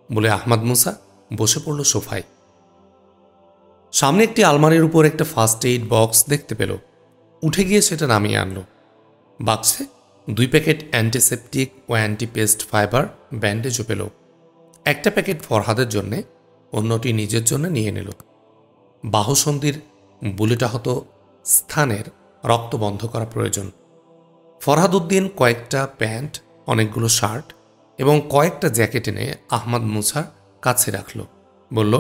বলে আহমদ মুসা বসে পড়ল সোফায়। সামনে একটি আলমারির উপর একটা ফার্স্ট এইড বক্স দেখতে পেল। উঠে গিয়ে সেটা নামিয়ে আনলো। বাক্সে 2 প্যাকেট অ্যান্টিসেপটিক ও অ্যান্টিপেস্ট ফাইবার ব্যান্ডেজও পেল। একটা প্যাকেট ফরহাদের জন্যে, অন্যটি নিজের জন্য নিয়ে নিল। বাহুসন্ধির বুলেটাহত স্থানের রক্ত বন্ধ করা প্রয়োজন। ফরহাদ উদ্দিন কয়েকটা প্যান্ট, অনেকগুলো শার্ট এবং কয়েকটা জ্যাকেট এনে আহমদ মুসার কাছে রাখল। বলল,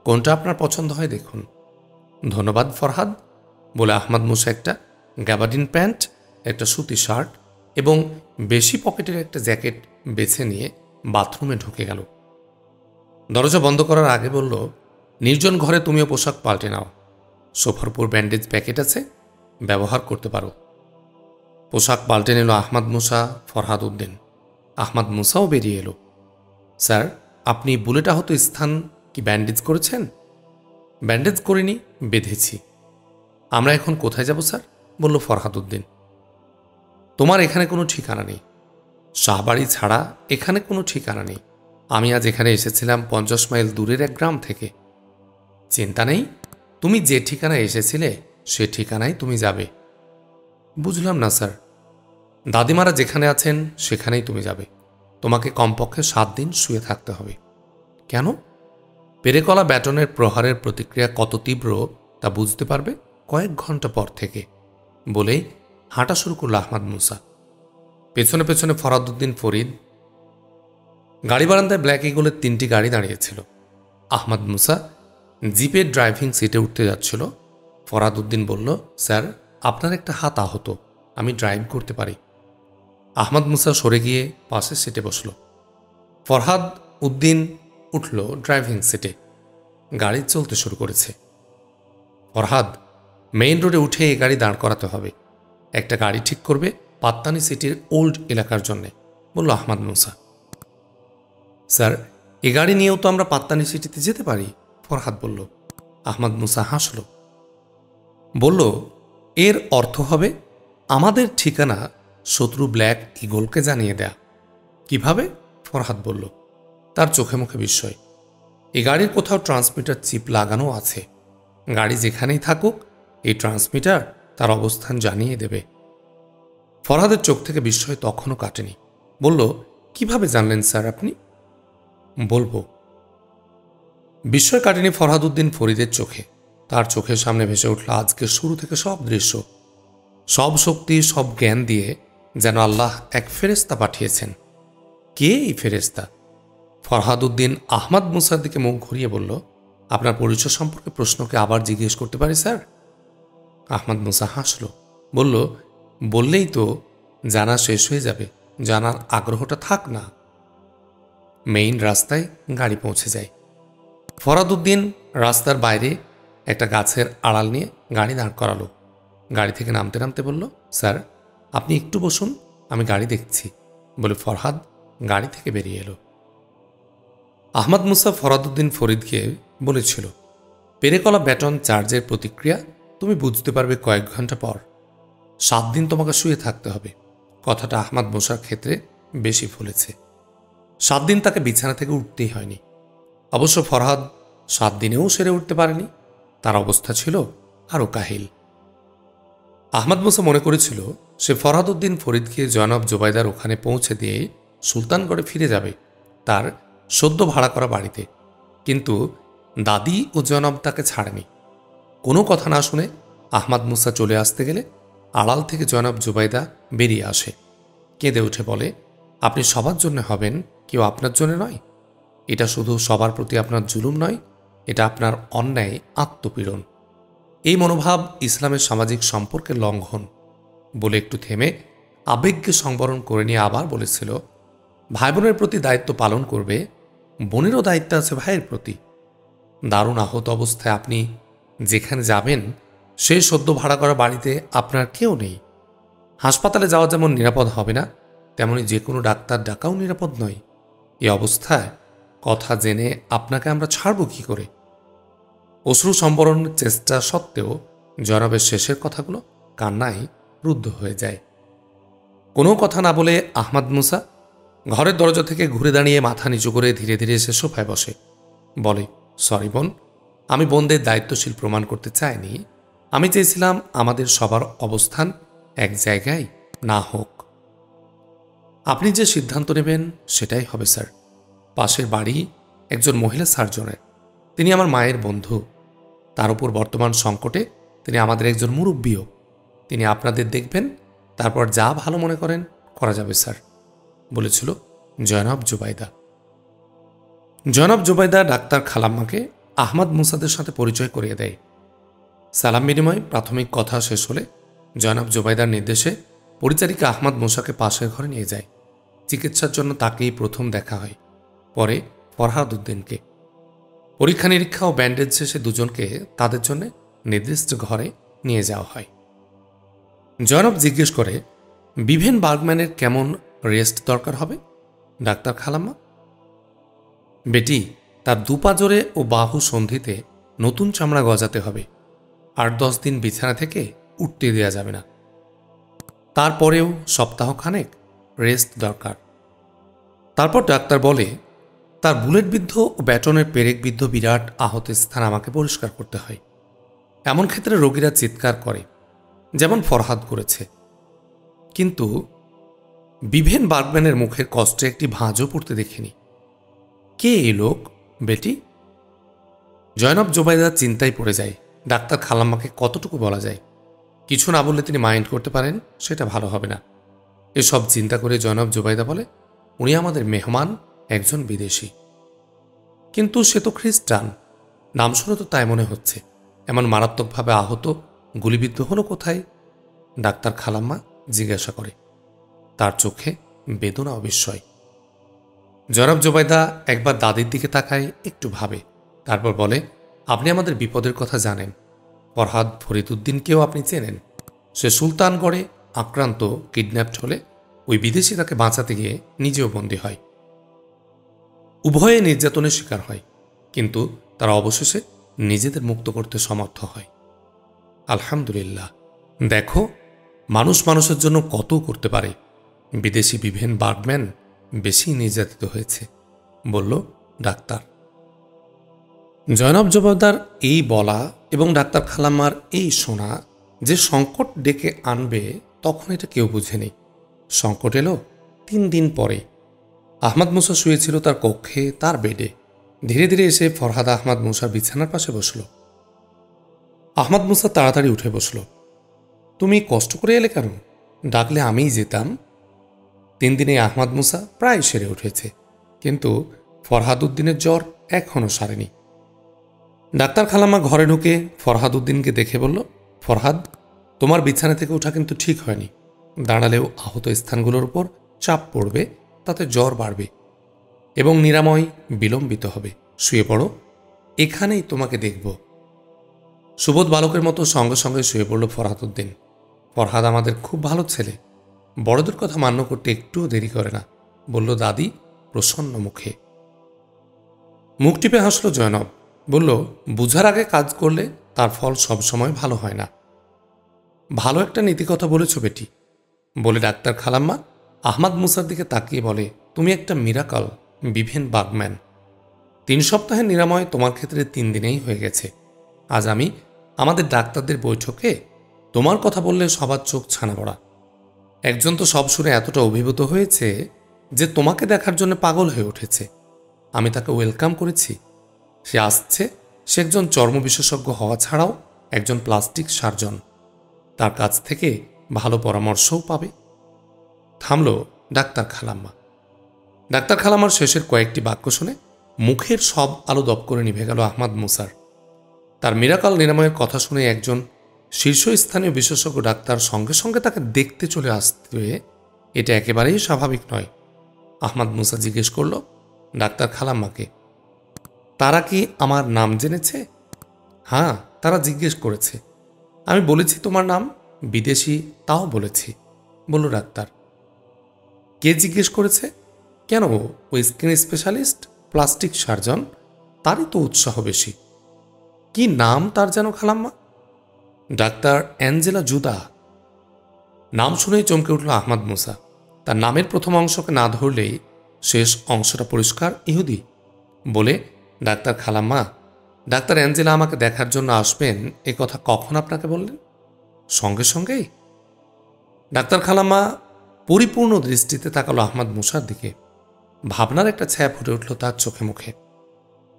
কোনটা আপনার পছন্দ হয় দেখুন। ধন্যবাদ ফরহাদ। বলে আহমদ মুসা একটা গ্যাবার্ডিন প্যান্ট, একটা সুতি শার্ট এবং বেশি পকেটের একটা জ্যাকেট বেছে নিয়ে বাথরুমে ঢুকে গেল। দরজা বন্ধ করার আগে বলল, নির্জন ঘরে তুমিও পোশাক পাল্টে নাও। সোফার উপর ব্যান্ডেজ প্যাকেট আছে, ব্যবহার করতে পারো। পোশাক পাল্টে নিল আহমদ মুসা, ফরহাদ উদ্দিন। আহমদ মুসাও বেরিয়ে এলো। স্যার, আপনি বুলেটাহত স্থান কি ব্যান্ডেজ করেছেন? ব্যান্ডেজ করিনি, বেঁধেছি। আমরা এখন কোথায় যাব স্যার? বলল ফরহাদ উদ্দিন। তোমার এখানে কোনো ঠিকানা নেই। শাহবাড়ি ছাড়া এখানে কোনো ঠিকানা নেই। আমি আজ এখানে এসেছিলাম 50 মাইল দূরের এক গ্রাম থেকে। চিন্তা নেই, তুমি যে ঠিকানায় এসেছিলে সে ঠিকানায় তুমি যাবে। বুঝলাম না স্যার। দাদিমারা যেখানে আছেন সেখানেই তুমি যাবে। তোমাকে কমপক্ষে 7 দিন শুয়ে থাকতে হবে। কেন? পেরেকলা ব্যাটনের প্রহারের প্রতিক্রিয়া কত তীব্র তা বুঝতে পারবে কয়েক ঘন্টা পর থেকে। বলেই হাঁটা শুরু করল আহমদ মুসা। পেছনে পেছনে ফরহাদ উদ্দিন ফরিদ। গাড়ি বারান্দায় ব্ল্যাক ইগলের 3টি গাড়ি দাঁড়িয়েছিল। আহমদ মুসা জিপের ড্রাইভিং সিটে উঠতে যাচ্ছিল। ফরহাদ উদ্দিন বলল, স্যার, আপনার একটা হাত আহত, আমি ড্রাইভ করতে পারি। আহমদ মুসা সরে গিয়ে পাশের সিটে বসল। ফরহাদ উদ্দিন উঠল ড্রাইভিং সিটে। গাড়ি চলতে শুরু করেছে। ফরহাদ, মেইন রোডে উঠে এই গাড়ি দাঁড় করাতে হবে। একটা গাড়ি ঠিক করবে পাত্তানি সিটির ওল্ড এলাকার জন্যে, বলল আহমদ মুসা। স্যার, এ গাড়ি নিয়েও তো আমরা পাত্তানি সিটিতে যেতে পারি, ফরহাদ বলল। আহমদ মুসা হাসল। বলল, এর অর্থ হবে আমাদের ঠিকানা শত্রু ব্ল্যাক ইগলকে জানিয়ে দেয়া। কিভাবে? ফরহাদ বলল। তার চোখে মুখে বিস্ময়। এই গাড়ির কোথাও ট্রান্সমিটার চিপ লাগানো আছে। গাড়ি যেখানেই থাকুক এই ট্রান্সমিটার তার অবস্থান জানিয়ে দেবে। ফরহাদের চোখ থেকে বিস্ময় তখনও কাটেনি। বলল, কিভাবে জানলেন স্যার আপনি? বলবো। বিস্ময় কাটেনি ফরহাদ উদ্দিন ফরিদের চোখে। তার চোখের সামনে ভেসে উঠল আজকের শুরু থেকে সব দৃশ্য। সব শক্তি, সব জ্ঞান দিয়ে যেন আল্লাহ এক ফেরেস্তা পাঠিয়েছেন। কে এই ফেরেস্তা? ফরহাদ উদ্দিন আহমদ মুসার দিকে মুখ ঘুরিয়ে বলল, আপনার পরিচয় সম্পর্কে প্রশ্নকে আবার জিজ্ঞেস করতে পারি স্যার? আহমদ মুসা হাসল। বলল, বললেই তো জানা শেষ হয়ে যাবে। জানার আগ্রহটা থাক না। মেইন রাস্তায় গাড়ি পৌঁছে যায়। ফরহাদ উদ্দিন রাস্তার বাইরে একটা গাছের আড়াল নিয়ে গাড়ি দাঁড় করালো। গাড়ি থেকে নামতে নামতে বলল, স্যার, আপনি একটু বসুন, আমি গাড়ি দেখছি। বলে ফরহাদ গাড়ি থেকে বেরিয়ে এলো। আহমদ মুসা ফরহাদ উদ্দিন ফরিদকে বলেছিল, পেরেকলা ব্যাটন চার্জের প্রতিক্রিয়া তুমি বুঝতে পারবে কয়েক ঘন্টা পর। 7 দিন তোমাকে শুয়ে থাকতে হবে। কথাটা আহমাদ মুসার ক্ষেত্রে বেশি ফলেছে। 7 দিন তাকে বিছানা থেকে উঠতেই হয়নি। অবশ্য ফরহাদ 7 দিনেও সেরে উঠতে পারেনি। তার অবস্থা ছিল আরও কাহিল। আহমাদ মুসা মনে করেছিল সে ফরহাদ উদ্দিন ফরিদকে জনাব জুবাইদার ওখানে পৌঁছে দিয়ে সুলতানগড়ে ফিরে যাবে, তার সদ্য ভাড়া করা বাড়িতে। কিন্তু দাদি ও জনাব তাকে ছাড়েনি। কোনো কথা না শুনে আহমাদ মুসা চলে আসতে গেলে আড়াল থেকে জনাব জুবাইদা বেরিয়ে আসে, কেঁদে উঠে বলে, আপনি সবার জন্য হবেন, কেউ আপনার জন্য নয়। এটা শুধু সবার প্রতি আপনার জুলুম নয়, এটা আপনার অন্যায় আত্মপীড়ন। এই মনোভাব ইসলামের সামাজিক সম্পর্কের লঙ্ঘন। বলে একটু থেমে আবেগকে সংবরণ করে নিয়ে আবার বলেছিল, ভাই বোনের প্রতি দায়িত্ব পালন করবে, বোনেরও দায়িত্ব আছে ভাইয়ের প্রতি। দারুণ আহত অবস্থায় আপনি যেখানে যাবেন সেই সদ্য ভাড়া করা বাড়িতে আপনার কেউ নেই। হাসপাতালে যাওয়া যেমন নিরাপদ হবে না, তেমনি যে কোনো ডাক্তার ডাকাও নিরাপদ নয়। এই অবস্থায় কথা জেনে আপনাকে আমরা ছাড়ব কি করে? অশ্রু সম্বরণের চেষ্টা সত্ত্বেও জনাবের শেষের কথাগুলো কান্নায় রুদ্ধ হয়ে যায়। কোনো কথা না বলে আহমাদ মুসা ঘরের দরজা থেকে ঘুরে দাঁড়িয়ে মাথা নিচু করে ধীরে ধীরে এসে সোফায় বসে বলে, সরি বোন, আমি বোনদের দায়িত্বশীল প্রমাণ করতে চাইনি। আমি চেয়েছিলাম আমাদের সবার অবস্থান এক জায়গায় না হোক। আপনি যে সিদ্ধান্ত নেবেন সেটাই হবে স্যার। পাশের বাড়ি একজন মহিলা সার্জনের, তিনি আমার মায়ের বন্ধু। তার উপর বর্তমান সংকটে তিনি আমাদের একজন মুরব্বীও। তিনি আপনাদের দেখবেন, তারপর যা ভালো মনে করেন করা যাবে স্যার, বলেছিল জনাব জুবাইদা। জনাব জুবাইদা ডাক্তার খালাম্মাকে আহমাদ মুসাদের সাথে পরিচয় করিয়ে দেয়। সালাম বিনিময় প্রাথমিক কথা শেষ হলে জনাব জুবাইদার নির্দেশে পরিচারিকা আহমাদ মুসাকে পাশের ঘরে নিয়ে যায়। চিকিৎসার জন্য তাকেই প্রথম দেখা হয়, পরে ফরহাদ উদ্দিনকে। পরীক্ষা নিরীক্ষা ও ব্যান্ডেজ শেষে দুজনকে তাদের জন্য নির্দিষ্ট ঘরে নিয়ে যাওয়া হয়। জনাব জিজ্ঞেস করে, বিভেন বার্গম্যানের কেমন রেস্ট দরকার হবে ডাক্তার খালাম্মা? বেটি, তার দুপাজরে ও বাহু সন্ধিতে নতুন চামড়া গজাতে হবে। 8-10 দিন বিছানা থেকে উঠতে দেওয়া যাবে না। তারপরেও সপ্তাহখানেক রেস্ট দরকার। তারপর ডাক্তার বলে, তার বুলেটবিদ্ধ ও ব্যাটনের পেরেকবিদ্ধ বিরাট আহত স্থান আমাকে পরিষ্কার করতে হয়। এমন ক্ষেত্রে রোগীরা চিৎকার করে, যেমন ফরহাদ করেছে। কিন্তু বিভেন বার্গম্যানের মুখের কষ্টে একটি ভাঁজও পড়তে দেখিনি। কে এই লোক বেটি? জনাব জুবাইদা চিন্তায় পড়ে যায়, ডাক্তার খালাম্মাকে কতটুকু বলা যায়। কিছু না বললে তিনি মাইন্ড করতে পারেন, সেটা ভালো হবে না। এসব চিন্তা করে জনাব জুবাইদা বলে, উনি আমাদের মেহমান, একজন বিদেশি। কিন্তু সে তো খ্রিস্টান, নাম শুনে তো তাই মনে হচ্ছে। এমন মারাত্মকভাবে আহত, গুলিবিদ্ধ হলো কোথায়? ডাক্তার খালাম্মা জিজ্ঞাসা করে। তার চোখে বেদনা ও বিস্ময়। জনাব জুবাইদা একবার দাদির দিকে তাকায়, একটু ভাবে, তারপর বলে, আপনি আমাদের বিপদের কথা জানেন। ফরহাদ ফরিদউদ্দিনকেও আপনি চেনেন। সে সুলতানগড়ে আক্রান্ত, কিডন্যাপড হলে ওই বিদেশি তাকে বাঁচাতে গিয়ে নিজেও বন্দী হয়। উভয়ে নির্যাতনের শিকার হয়, কিন্তু তারা অবশেষে নিজেদের মুক্ত করতে সমর্থ হয়। আলহামদুলিল্লাহ। দেখো, মানুষ মানুষের জন্য কত করতে পারে। বিদেশি বিভেন বার্গম্যান বেশি নির্যাতিত হয়েছে, বলল ডাক্তার। জনাব জুবাইদার এই বলা এবং ডাক্তার খালাম্মার এই শোনা যে সংকট ডেকে আনবে, তখন এটা কেউ বুঝেনি। সংকট এলো 3 দিন পরে। আহমাদ মুসা শুয়েছিল তার কক্ষে, তার বেডে। ধীরে ধীরে এসে ফরহাদ আহমাদ মুসার বিছানার পাশে বসল। আহমাদ মুসা তাড়াতাড়ি উঠে বসল। তুমি কষ্ট করে এলে কেন? ডাকলে আমিই যেতাম। 3 দিনে আহমাদ মুসা প্রায় সেরে উঠেছে, কিন্তু ফরহাদ উদ্দিনের জ্বর এখনও সারেনি। ডাক্তার খালাম্মা ঘরে ঢুকে ফরহাদ উদ্দিনকে দেখে বলল, ফরহাদ, তোমার বিছানা থেকে ওঠা কিন্তু ঠিক হয়নি। দাঁড়ালেও আহত স্থানগুলোর উপর চাপ পড়বে, তাতে জ্বর বাড়বে এবং নিরাময় বিলম্বিত হবে। শুয়ে পড়ো, এখানেই তোমাকে দেখব। সুবোধ বালকের মতো সঙ্গে সঙ্গে শুয়ে পড়ল ফরহাদ উদ্দিন। ফরহাদ আমাদের খুব ভালো ছেলে, বড়দের কথা মান্য করতে একটুও দেরি করে না, বলল দাদি প্রসন্ন মুখে। মুখ টিপে হাসল জয়নব, বলল, বুঝার আগে কাজ করলে তার ফল সবসময় ভালো হয় না। ভালো একটা নীতিকথা বলেছ বেটি। বলে ডাক্তার খালাম্মা আহমাদ মুসার দিকে তাকিয়ে বলে, তুমি একটা মিরাকল বিভিন বাগম্যান। 3 সপ্তাহের নিরাময় তোমার ক্ষেত্রে 3 দিনেই হয়ে গেছে। আজ আমি আমাদের ডাক্তারদের বৈঠকে তোমার কথা বললে সবার চোখ ছানা পড়া। একজন তো সব শুনে এতটা অভিভূত হয়েছে যে তোমাকে দেখার জন্য পাগল হয়ে উঠেছে। আমি তাকে ওয়েলকাম করেছি। সে আসছে। সে একজন চর্ম বিশেষজ্ঞ হওয়া ছাড়াও একজন প্লাস্টিক সার্জন। তার কাছ থেকে ভালো পরামর্শও পাবে। থামল ডাক্তার খালাম্মা। ডাক্তার খালাম্মার শেষের কয়েকটি বাক্য শুনে মুখের সব আলো দপ করে নিভে গেল আহমাদ মুসার। তার মিরাকল নিরাময়ের কথা শুনে একজন শীর্ষস্থানীয় বিশেষজ্ঞ ডাক্তার সঙ্গে সঙ্গে তাকে দেখতে চলে আসতে এটা একেবারেই স্বাভাবিক নয়। আহমাদ মুসা জিজ্ঞেস করল ডাক্তার খালাম্মাকে, তারা কি আমার নাম জেনেছে? হ্যাঁ, তারা জিজ্ঞেস করেছে। আমি বলেছি তোমার নাম বিদেশি, তাও বলেছি, বলল ডাক্তার। কে জিজ্ঞেস করেছে? কেন, ওই স্কিন স্পেশালিস্ট প্লাস্টিক সার্জন, তারই তো উৎসাহ বেশি। কি নাম তার যেন খালাম্মা? Doctor Angela Juda. নাম শুনেই চমকে উঠল আহমাদ মুসা। তার নামের প্রথম অংশকে না ধরলেই শেষ অংশটা পরিষ্কার ইহুদি। বলে, ডাক্তার খালাম্মা, ডাক্তার অ্যাঞ্জেলা আমাকে দেখার জন্য আসবেন এ কথা কখন আপনাকে বললেন? সঙ্গে সঙ্গেই। ডাক্তার খালাম্মা পরিপূর্ণ দৃষ্টিতে তাকালো আহমাদ মুসার দিকে। ভাবনার একটা ছায়া ফুটে উঠল তার চোখে মুখে।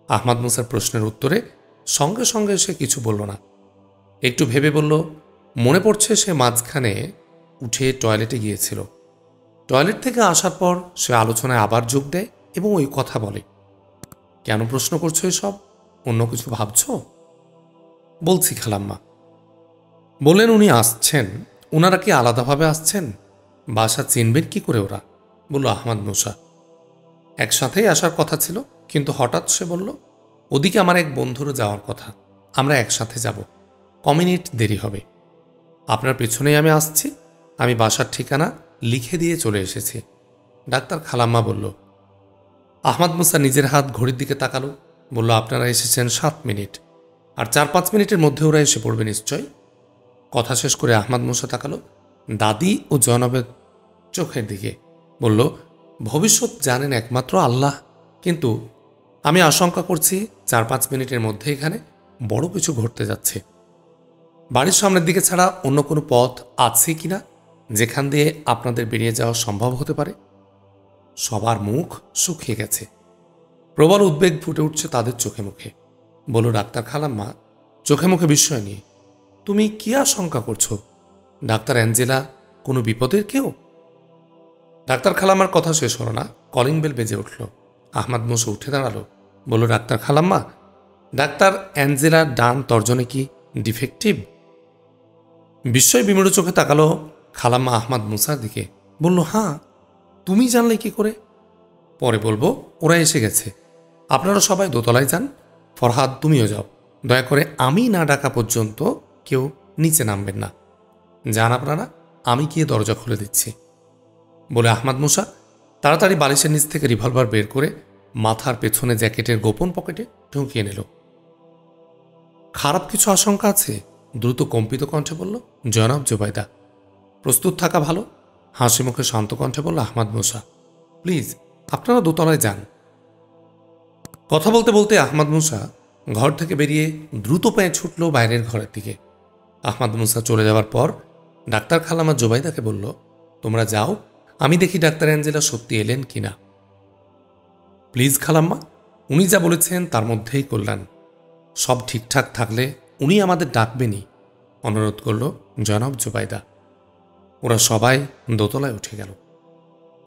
আহমাদ মুসার প্রশ্নের উত্তরে সঙ্গে সঙ্গে সে কিছু বলল না। একটু ভেবে বলল, মনে পড়ছে সে মাঝখানে উঠে টয়লেটে গিয়েছিল। টয়লেট থেকে আসার পর সে আলোচনায় আবার যোগ দেয় এবং ওই কথা বলে। কেন প্রশ্ন করছো এসব? অন্য কিছু ভাবছ? বলছি খালাম্মা। বললেন উনি আসছেন। ওনারা কি আলাদাভাবে আসছেন? বাসা চিনবেন কি করে ওরা? বলল আহমাদ মুসা। একসাথেই আসার কথা ছিল, কিন্তু হঠাৎ সে বলল, ওদিকে আমার এক বন্ধুরও যাওয়ার কথা, আমরা একসাথে যাব, কমিনিট দেরি হবে। আপনার পেছনেই আমি আসছি। আমি বাসার ঠিকানা লিখে দিয়ে চলে এসেছি, ডাক্তার খালাম্মা বলল। আহমাদ মুসা নিজের হাত ঘড়ির দিকে তাকালো। বলল, আপনারা এসেছেন 7 মিনিট, আর 4-5 মিনিটের মধ্যে ওরা এসে পড়বে নিশ্চয়। কথা শেষ করে আহমাদ মুসা তাকালো দাদি ও জনাবের চোখের দিকে। বলল, ভবিষ্যৎ জানেন একমাত্র আল্লাহ, কিন্তু আমি আশঙ্কা করছি 4-5 মিনিটের মধ্যে এখানে বড় কিছু ঘটতে যাচ্ছে। বাড়ির সামনের দিকে ছাড়া অন্য কোনো পথ আছে কিনা যেখান দিয়ে আপনাদের বেরিয়ে যাওয়া সম্ভব হতে পারে? সবার মুখ শুকিয়ে গেছে। প্রবল উদ্বেগ ফুটে উঠছে তাদের চোখে মুখে। বলল ডাক্তার খালাম্মা চোখে মুখে বিস্ময় নিয়ে, তুমি কি আশঙ্কা করছো? ডাক্তার অ্যাঞ্জেলা কোনো বিপদের কেউ? ডাক্তার খালাম্মার কথা শেষ হলো না, কলিং বেল বেজে উঠল। আহমাদ মুসা উঠে দাঁড়ালো। বলল, ডাক্তার খালাম্মা, ডাক্তার অ্যাঞ্জেলার ডান তর্জনে কি ডিফেক্টিভ? বিস্ময় বিমূঢ় চোখে তাকালো খালাম্মা আহমাদ মুসার দিকে। বলল, হ্যাঁ। তুমি জানলে কি করে? পরে বলবো, ওরা এসে গেছে। আপনারা সবাই দোতলায় যান। ফরহাদ, তুমিও যাও। দয়া করে আমি না ডাকা পর্যন্ত কেউ নিচে নামবেন না। যান আপনারা, আমি গিয়ে দরজা খুলে দিচ্ছি। বলে আহমাদ মুসা তাড়াতাড়ি বালিশের নিচ থেকে রিভলভার বের করে মাথার পেছনে জ্যাকেটের গোপন পকেটে ঢুকিয়ে নিল। খারাপ কিছু আশঙ্কা আছে? দ্রুত কম্পিত কণ্ঠে বলল জনাব জুবাইদা। প্রস্তুত থাকা ভালো, হাসি মুখে শান্ত কণ্ঠে বলল আহমাদ মুসা। প্লিজ আপনারা দোতলায় যান। কথা বলতে বলতে আহমাদ মুসা ঘর থেকে বেরিয়ে দ্রুত পায়ে ছুটল বাইরের ঘরের দিকে। আহমাদ মুসা চলে যাওয়ার পর ডাক্তার খালাম্মা জুবাইদাকে বলল, তোমরা যাও, আমি দেখি ডাক্তার অ্যাঞ্জেলা সত্যি এলেন কিনা। প্লিজ খালাম্মা, উনি যা বলেছেন তার মধ্যেই কল্যাণ। সব ঠিকঠাক থাকলে উনি আমাদের ডাকবেনই, অনুরোধ করল জনাব জুবাইদা। ওরা সবাই দোতলায় উঠে গেল।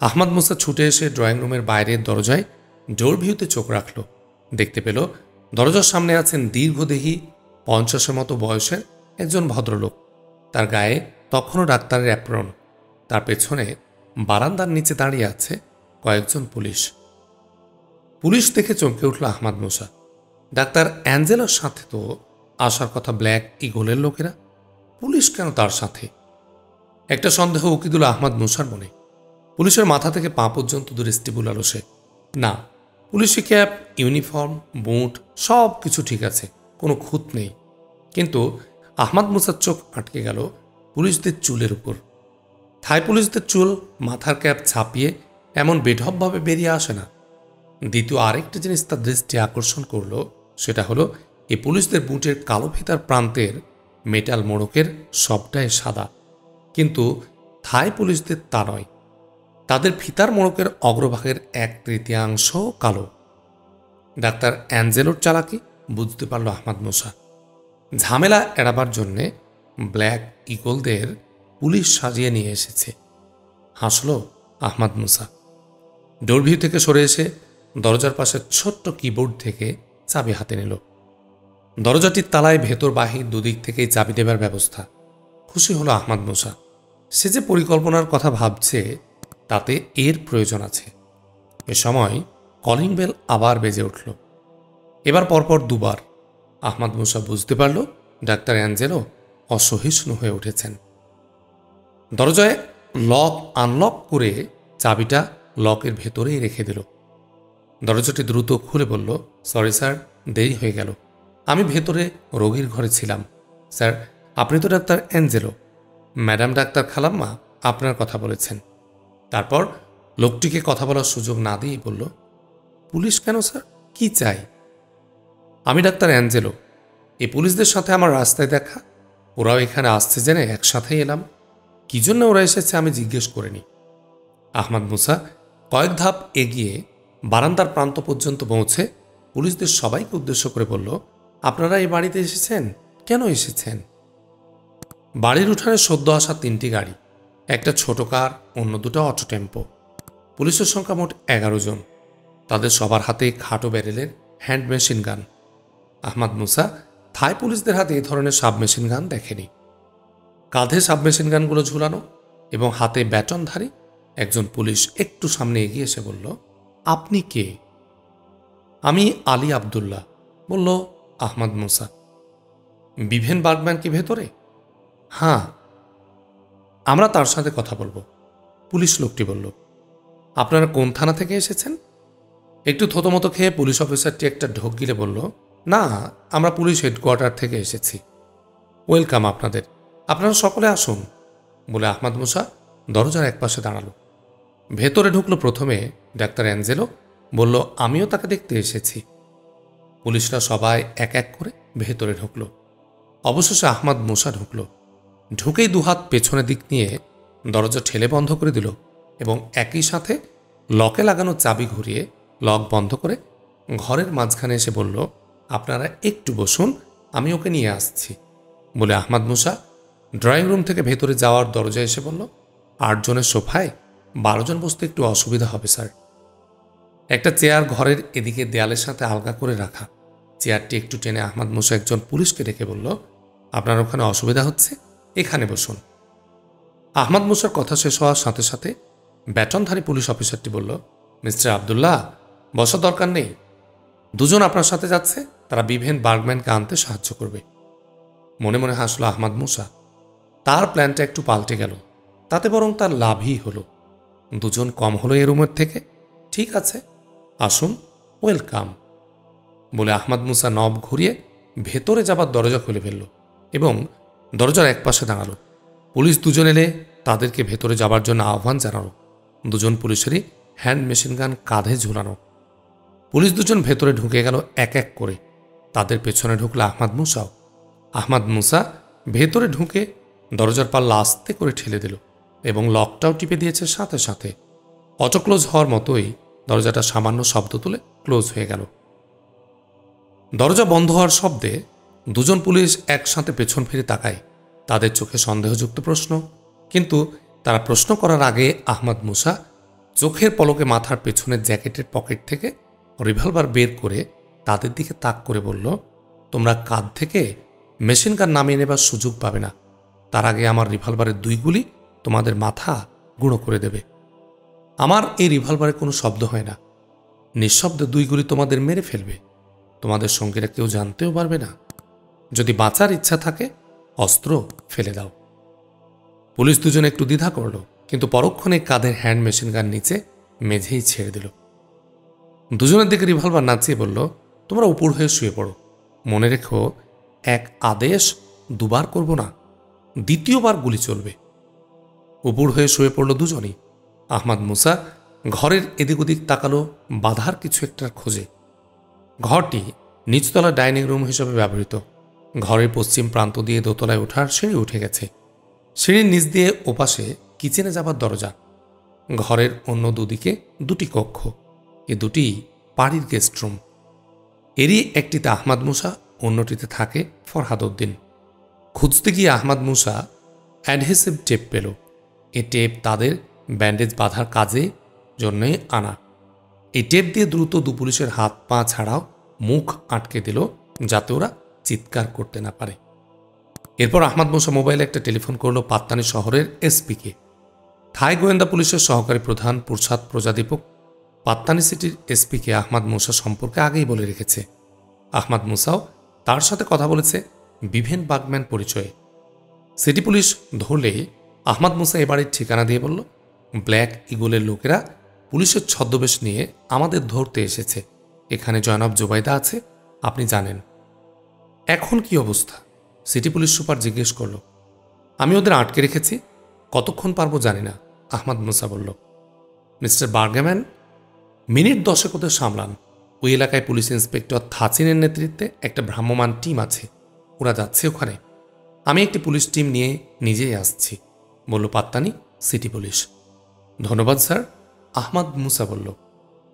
আহমাদ মুসা ছুটে এসে ড্রয়িং রুমের বাইরের দরজায় ডোর ভিউতে চোখ রাখল। দেখতে পেল দরজার সামনে আছেন দীর্ঘদেহী 50-এর মতো বয়সের একজন ভদ্রলোক। তার গায়ে তখনও ডাক্তারের অ্যাপ্রন। তার পেছনে বারান্দার নিচে দাঁড়িয়ে আছে কয়েকজন পুলিশ। পুলিশ দেখে চমকে উঠল আহমাদ মুসা। ডাক্তার অ্যাঞ্জেলার সাথে তো আসার কথা ব্ল্যাক ইগলের লোকেরা, পুলিশ কেন তার সাথে? একটা সন্দেহ উকিদুল আহমাদ মুসার মনে। পুলিশের মাথা থেকে পা পর্যন্ত দৃষ্টি বুলালো সে। না, পুলিশি ক্যাপ, ইউনিফর্ম, বুট সব কিছু ঠিক আছে, কোনো খুঁত নেই। কিন্তু আহমাদ মুসার চোখ আটকে গেল পুলিশদের চুলের উপর। থাই পুলিশদের চুল মাথার ক্যাপ ছাপিয়ে এমন বেঢপভাবে বেরিয়ে আসে না। দ্বিতীয় আরেকটি জিনিস তার দৃষ্টি আকর্ষণ করল, সেটা হলো এই পুলিশদের বুটের কালো ফিতার প্রান্তের মেটাল মোড়কের সবটাই সাদা, কিন্তু থাই পুলিশদের তা নয়। তাদের ফিতার মোড়কের অগ্রভাগের 1/3 কালো। ডাক্তার অ্যাঞ্জেলোর চালাকি বুঝতে পারল আহমদ মুসা। ঝামেলা এড়াবার জন্যে ব্ল্যাক ইগলদের পুলিশ সাজিয়ে নিয়ে এসেছে। হাসল আহমদ মুসা। ডোরভিউ থেকে সরে এসে দরজার পাশে ছোট্ট কিবোর্ড থেকে চাবি হাতে নিল। দরজাটির তালায় ভেতর বাহির দুদিক থেকেই চাবি দেবার ব্যবস্থা। খুশি হলো আহমদ মুসা। সে যে পরিকল্পনার কথা ভাবছে তাতে এর প্রয়োজন আছে। এ সময় কলিং বেল আবার বেজে উঠল, এবার পরপর দুবার। আহমদ মুসা বুঝতে পারল ডাক্তার অ্যাঞ্জেলো অসহিষ্ণু হয়ে উঠেছেন। দরজায় লক আনলক করে চাবিটা লকের ভেতরেই রেখে দিল। দরজাটি দ্রুত খুলে বলল, সরি স্যার, দেরি হয়ে গেল। আমি ভেতরে রোগীর ঘরে ছিলাম। স্যার, আপনি তো ডাক্তার অ্যাঞ্জেলো। ম্যাডাম ডাক্তার খালাম্মা আপনার কথা বলেছেন। তারপর লোকটিকে কথা বলার সুযোগ না দিয়েই বলল, পুলিশ কেন স্যার, কি চাই? আমি ডাক্তার অ্যাঞ্জেলো। এই পুলিশদের সাথে আমার রাস্তায় দেখা, ওরাও এখানে আসছে জেনে একসাথেই এলাম। কি জন্য ওরা এসেছে আমি জিজ্ঞেস করিনি। আহমদ মুসা কয়েক ধাপ এগিয়ে বারান্দার প্রান্ত পর্যন্ত পৌঁছে পুলিশদের সবাইকে উদ্দেশ্য করে বলল, আপনারা এই বাড়িতে এসেছেন, কেন এসেছেন? বাড়ির উঠানে সদ্য আসা 3টি গাড়ি, একটা ছোট কার, অন্য 2টা অটো টেম্পো। পুলিশের সংখ্যা মোট 11 জন। তাদের সবার হাতে খাটো ব্যারেলের হ্যান্ড মেশিন গান। আহমদ মুসা থাই পুলিশদের হাতে এই ধরনের সাবমেশিন গান দেখেনি। কাঁধে সাবমেশিন গানগুলো ঝুলানো এবং হাতে ব্যাটনধারী একজন পুলিশ একটু সামনে এগিয়ে এসে বলল, আপনি কে? আমি আলী আবদুল্লাহ, বলল আহমদ মুসা। বিভেন বার্গম্যান কি ভেতরে? হ্যাঁ, আমরা তার সাথে কথা বলবো, পুলিশ লোকটি বলল। আপনারা কোন থানা থেকে এসেছেন? একটু থতমতো খেয়ে পুলিশ অফিসারটি একটা ঢোক গিলে বলল, না, আমরা পুলিশ হেডকোয়ার্টার থেকে এসেছি। ওয়েলকাম আপনাদের, আপনারা সকলে আসুন, বলে আহমদ মুসা দরজার একপাশে দাঁড়ালো। ভেতরে ঢুকলো প্রথমে ডাক্তার অ্যাঞ্জেলো। বলল, আমিও তাকে দেখতে এসেছি। পুলিশরা সবাই এক এক করে ভেতরে ঢুকলো। অবশেষে আহমদ মুসা ঢুকলো। ঢুকেই দুহাত পেছনের দিক নিয়ে দরজা ঠেলে বন্ধ করে দিল এবং একই সাথে লকে লাগানো চাবি ঘুরিয়ে লক বন্ধ করে ঘরের মাঝখানে এসে বলল, আপনারা একটু বসুন, আমি ওকে নিয়ে আসছি, বলে আহমদ মুসা ড্রয়িং রুম থেকে ভেতরে যাওয়ার দরজায় এসে বলল, 8 জনের সোফায় 12 জন বসতে একটু অসুবিধা হবে স্যার। একটা চেয়ার ঘরের এদিকে দেয়ালের সাথে আলগা করে রাখা। চেয়ারটি একটু টেনে আহমদ মুসা একজন পুলিশকে ডেকে বলল, আপনার ওখানে অসুবিধা হচ্ছে, এখানে বসুন। আহমদ মুসার কথা শেষ হওয়ার সাথে সাথে ব্যাটনধারী পুলিশ অফিসারটি বলল, মিস্টার আবদুল্লাহ, বসার দরকার নেই। 2 জন আপনার সাথে যাচ্ছে, তারা বিভেন বার্গম্যানকে আনতে সাহায্য করবে। মনে মনে হাসল আহমদ মুসা। তার প্ল্যানটা একটু পাল্টে গেল, তাতে বরং তার লাভই হলো। 2 জন কম হলো এ রুমের থেকে। ঠিক আছে, আসুন, ওয়েলকাম, বলে আহমদ মুসা নব ঘুরিয়ে ভেতরে যাবার দরজা খুলে ফেলল এবং দরজার একপাশে দাঁড়ালো। পুলিশ 2 জন এলে তাদেরকে ভেতরে যাবার জন্য আহ্বান জানালো। 2 জন পুলিশেরই হ্যান্ড মেশিন গান কাঁধে ঝুলানো। পুলিশ 2 জন ভেতরে ঢুকে গেল এক এক করে। তাদের পেছনে ঢুকলো আহমদ মুসাও। আহমদ মুসা ভেতরে ঢুকে দরজার পাল্লা আস্তে করে ঠেলে দিল এবং লকটাও টিপে দিয়েছে সাথে সাথে। অটো ক্লোজ হওয়ার মতোই দরজাটা সামান্য শব্দ তুলে ক্লোজ হয়ে গেল। দরজা বন্ধ হওয়ার শব্দে 2 জন পুলিশ একসাথে পেছন ফিরে তাকায়। তাদের চোখে সন্দেহযুক্ত প্রশ্ন, কিন্তু তারা প্রশ্ন করার আগে আহমদ মুসা চোখের পলকে মাথার পেছনের জ্যাকেটের পকেট থেকে রিভলভার বের করে তাদের দিকে তাক করে বলল, তোমরা কাঁধ থেকে মেশিন গান নামিয়ে নেবার সুযোগ পাবে না। তার আগে আমার রিভলভারের 2 গুলি তোমাদের মাথা গুঁড়ো করে দেবে। আমার এই রিভলভারে কোনো শব্দ হয় না। নিঃশব্দে 2 গুলি তোমাদের মেরে ফেলবে। তোমাদের সঙ্গীরা কেউ জানতেও পারবে না। যদি বাঁচার ইচ্ছা থাকে অস্ত্র ফেলে দাও। পুলিশ 2 জন একটু দ্বিধা করল, কিন্তু পরক্ষণে কাঁধের হ্যান্ড মেশিন গান নিচে মেঝেই ছেড়ে দিল। 2 জনের দিকে রিভলভার নাচিয়ে বলল, তোমরা উপর হয়ে শুয়ে পড়ো। মনে রেখো, এক আদেশ 2 বার করব না, 2য় বার গুলি চলবে। উপুড় হয়ে শুয়ে পড়ল দুজনই। আহমদ মুসা ঘরের এদিক ওদিক তাকালো বাধার কিছু একটার খোঁজে। ঘরটি নিচতলা ডাইনিং রুম হিসেবে ব্যবহৃত। ঘরের পশ্চিম প্রান্ত দিয়ে দোতলায় ওঠার সিঁড়ি উঠে গেছে। সিঁড়ির নিচ দিয়ে ওপাশে কিচেনে যাবার দরজা। ঘরের অন্য দুদিকে দুটি কক্ষ, এ দুটি বাড়ির গেস্ট রুম। এরই একটিতে আহমদ মুসা, অন্যটিতে থাকে ফরহাদ উদ্দিন। খুঁজতে গিয়ে আহমদ মুসা অ্যাডহেসিভ টেপ পেল। এ টেপ তাদের ব্যান্ডেজ বাঁধার কাজে জন্যই আনা। এই টেপ দিয়ে দ্রুত দু পুলিশের হাত পা ছাড়াও মুখ আটকে দিল, যাতে ওরা চিৎকার করতে না পারে। এরপর আহমদ মুসা মোবাইলে একটা টেলিফোন করল পাত্তানি শহরের এসপিকে। থাই গোয়েন্দা পুলিশের সহকারী প্রধান প্রসাদ প্রজাদীপক পাত্তানি সিটির এসপিকে আহমদ মুসা সম্পর্কে আগেই বলে রেখেছে। আহমদ মুসাও তার সাথে কথা বলেছে বিভেন বাগম্যান পরিচয়ে। সিটি পুলিশ ধরলে আহমদ মুসা এ বাড়ির ঠিকানা দিয়ে বলল, ব্ল্যাক ইগলের লোকেরা পুলিশের ছদ্মবেশ নিয়ে আমাদের ধরতে এসেছে। এখানে জয়নব জুবাইদা আছে, আপনি জানেন। এখন কি অবস্থা? সিটি পুলিশ সুপার জিজ্ঞেস করল। আমি ওদের আটকে রেখেছি, কতক্ষণ পারবো জানি না, আহমদ মুসা বলল। মিস্টার বার্গম্যান, মিনিট 10 ওদের সামলান। ওই এলাকায় পুলিশ ইন্সপেক্টর থাচিনের নেতৃত্বে একটা ভ্রাম্যমাণ টিম আছে, ওরা যাচ্ছে ওখানে। আমি একটি পুলিশ টিম নিয়ে নিজেই আসছি, বলল পাত্তানি সিটি পুলিশ। ধন্যবাদ স্যার, আহমদ মুসা বলল।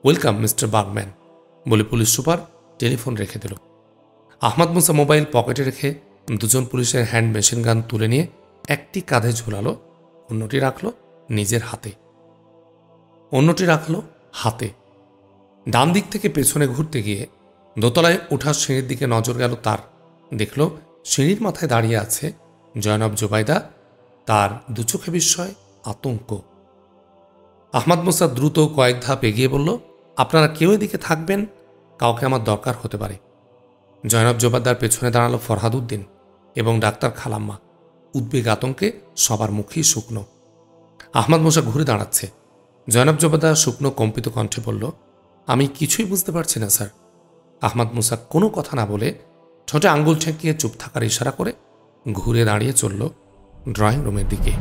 ওয়েলকাম মিস্টার বার্গম্যান, বলে পুলিশ সুপার টেলিফোন রেখে দিল। আহমদ মুসা মোবাইল পকেটে রেখে দুজন পুলিশের হ্যান্ড মেশিন গান তুলে নিয়ে একটি কাঁধে ঝুলালো, অন্যটি রাখলো নিজের হাতে। ডান দিক থেকে পেছনে ঘুরতে গিয়ে দোতলায় ওঠার সিঁড়ির দিকে নজর গেল তার। দেখল সিঁড়ির মাথায় দাঁড়িয়ে আছে জয়নব জুবাইদা, তার দুচোখে বিস্ময়, আতঙ্ক। আহমদ মুসা দ্রুত কয়েক ধাপ এগিয়ে বলল, আপনারা কেউ এদিকে থাকবেন, কাউকে আমার দরকার হতে পারে। জয়নব জুবাইদার পেছনে দাঁড়ালো ফরহাদ উদ্দিন এবং ডাক্তার খালাম্মা। উদ্বেগ আতঙ্কে সবার মুখেই শুকনো। আহমদ মুসা ঘুরে দাঁড়াচ্ছে। জয়নব জুবাইদা শুকনো কম্পিত কণ্ঠে বলল, আমি কিছুই বুঝতে পারছি না স্যার। আহমদ মুসা কোনো কথা না বলে ঠোঁটে আঙ্গুল ঠেকিয়ে চুপ থাকার ইশারা করে ঘুরে দাঁড়িয়ে চলল ড্রয়িং রুমের দিকে।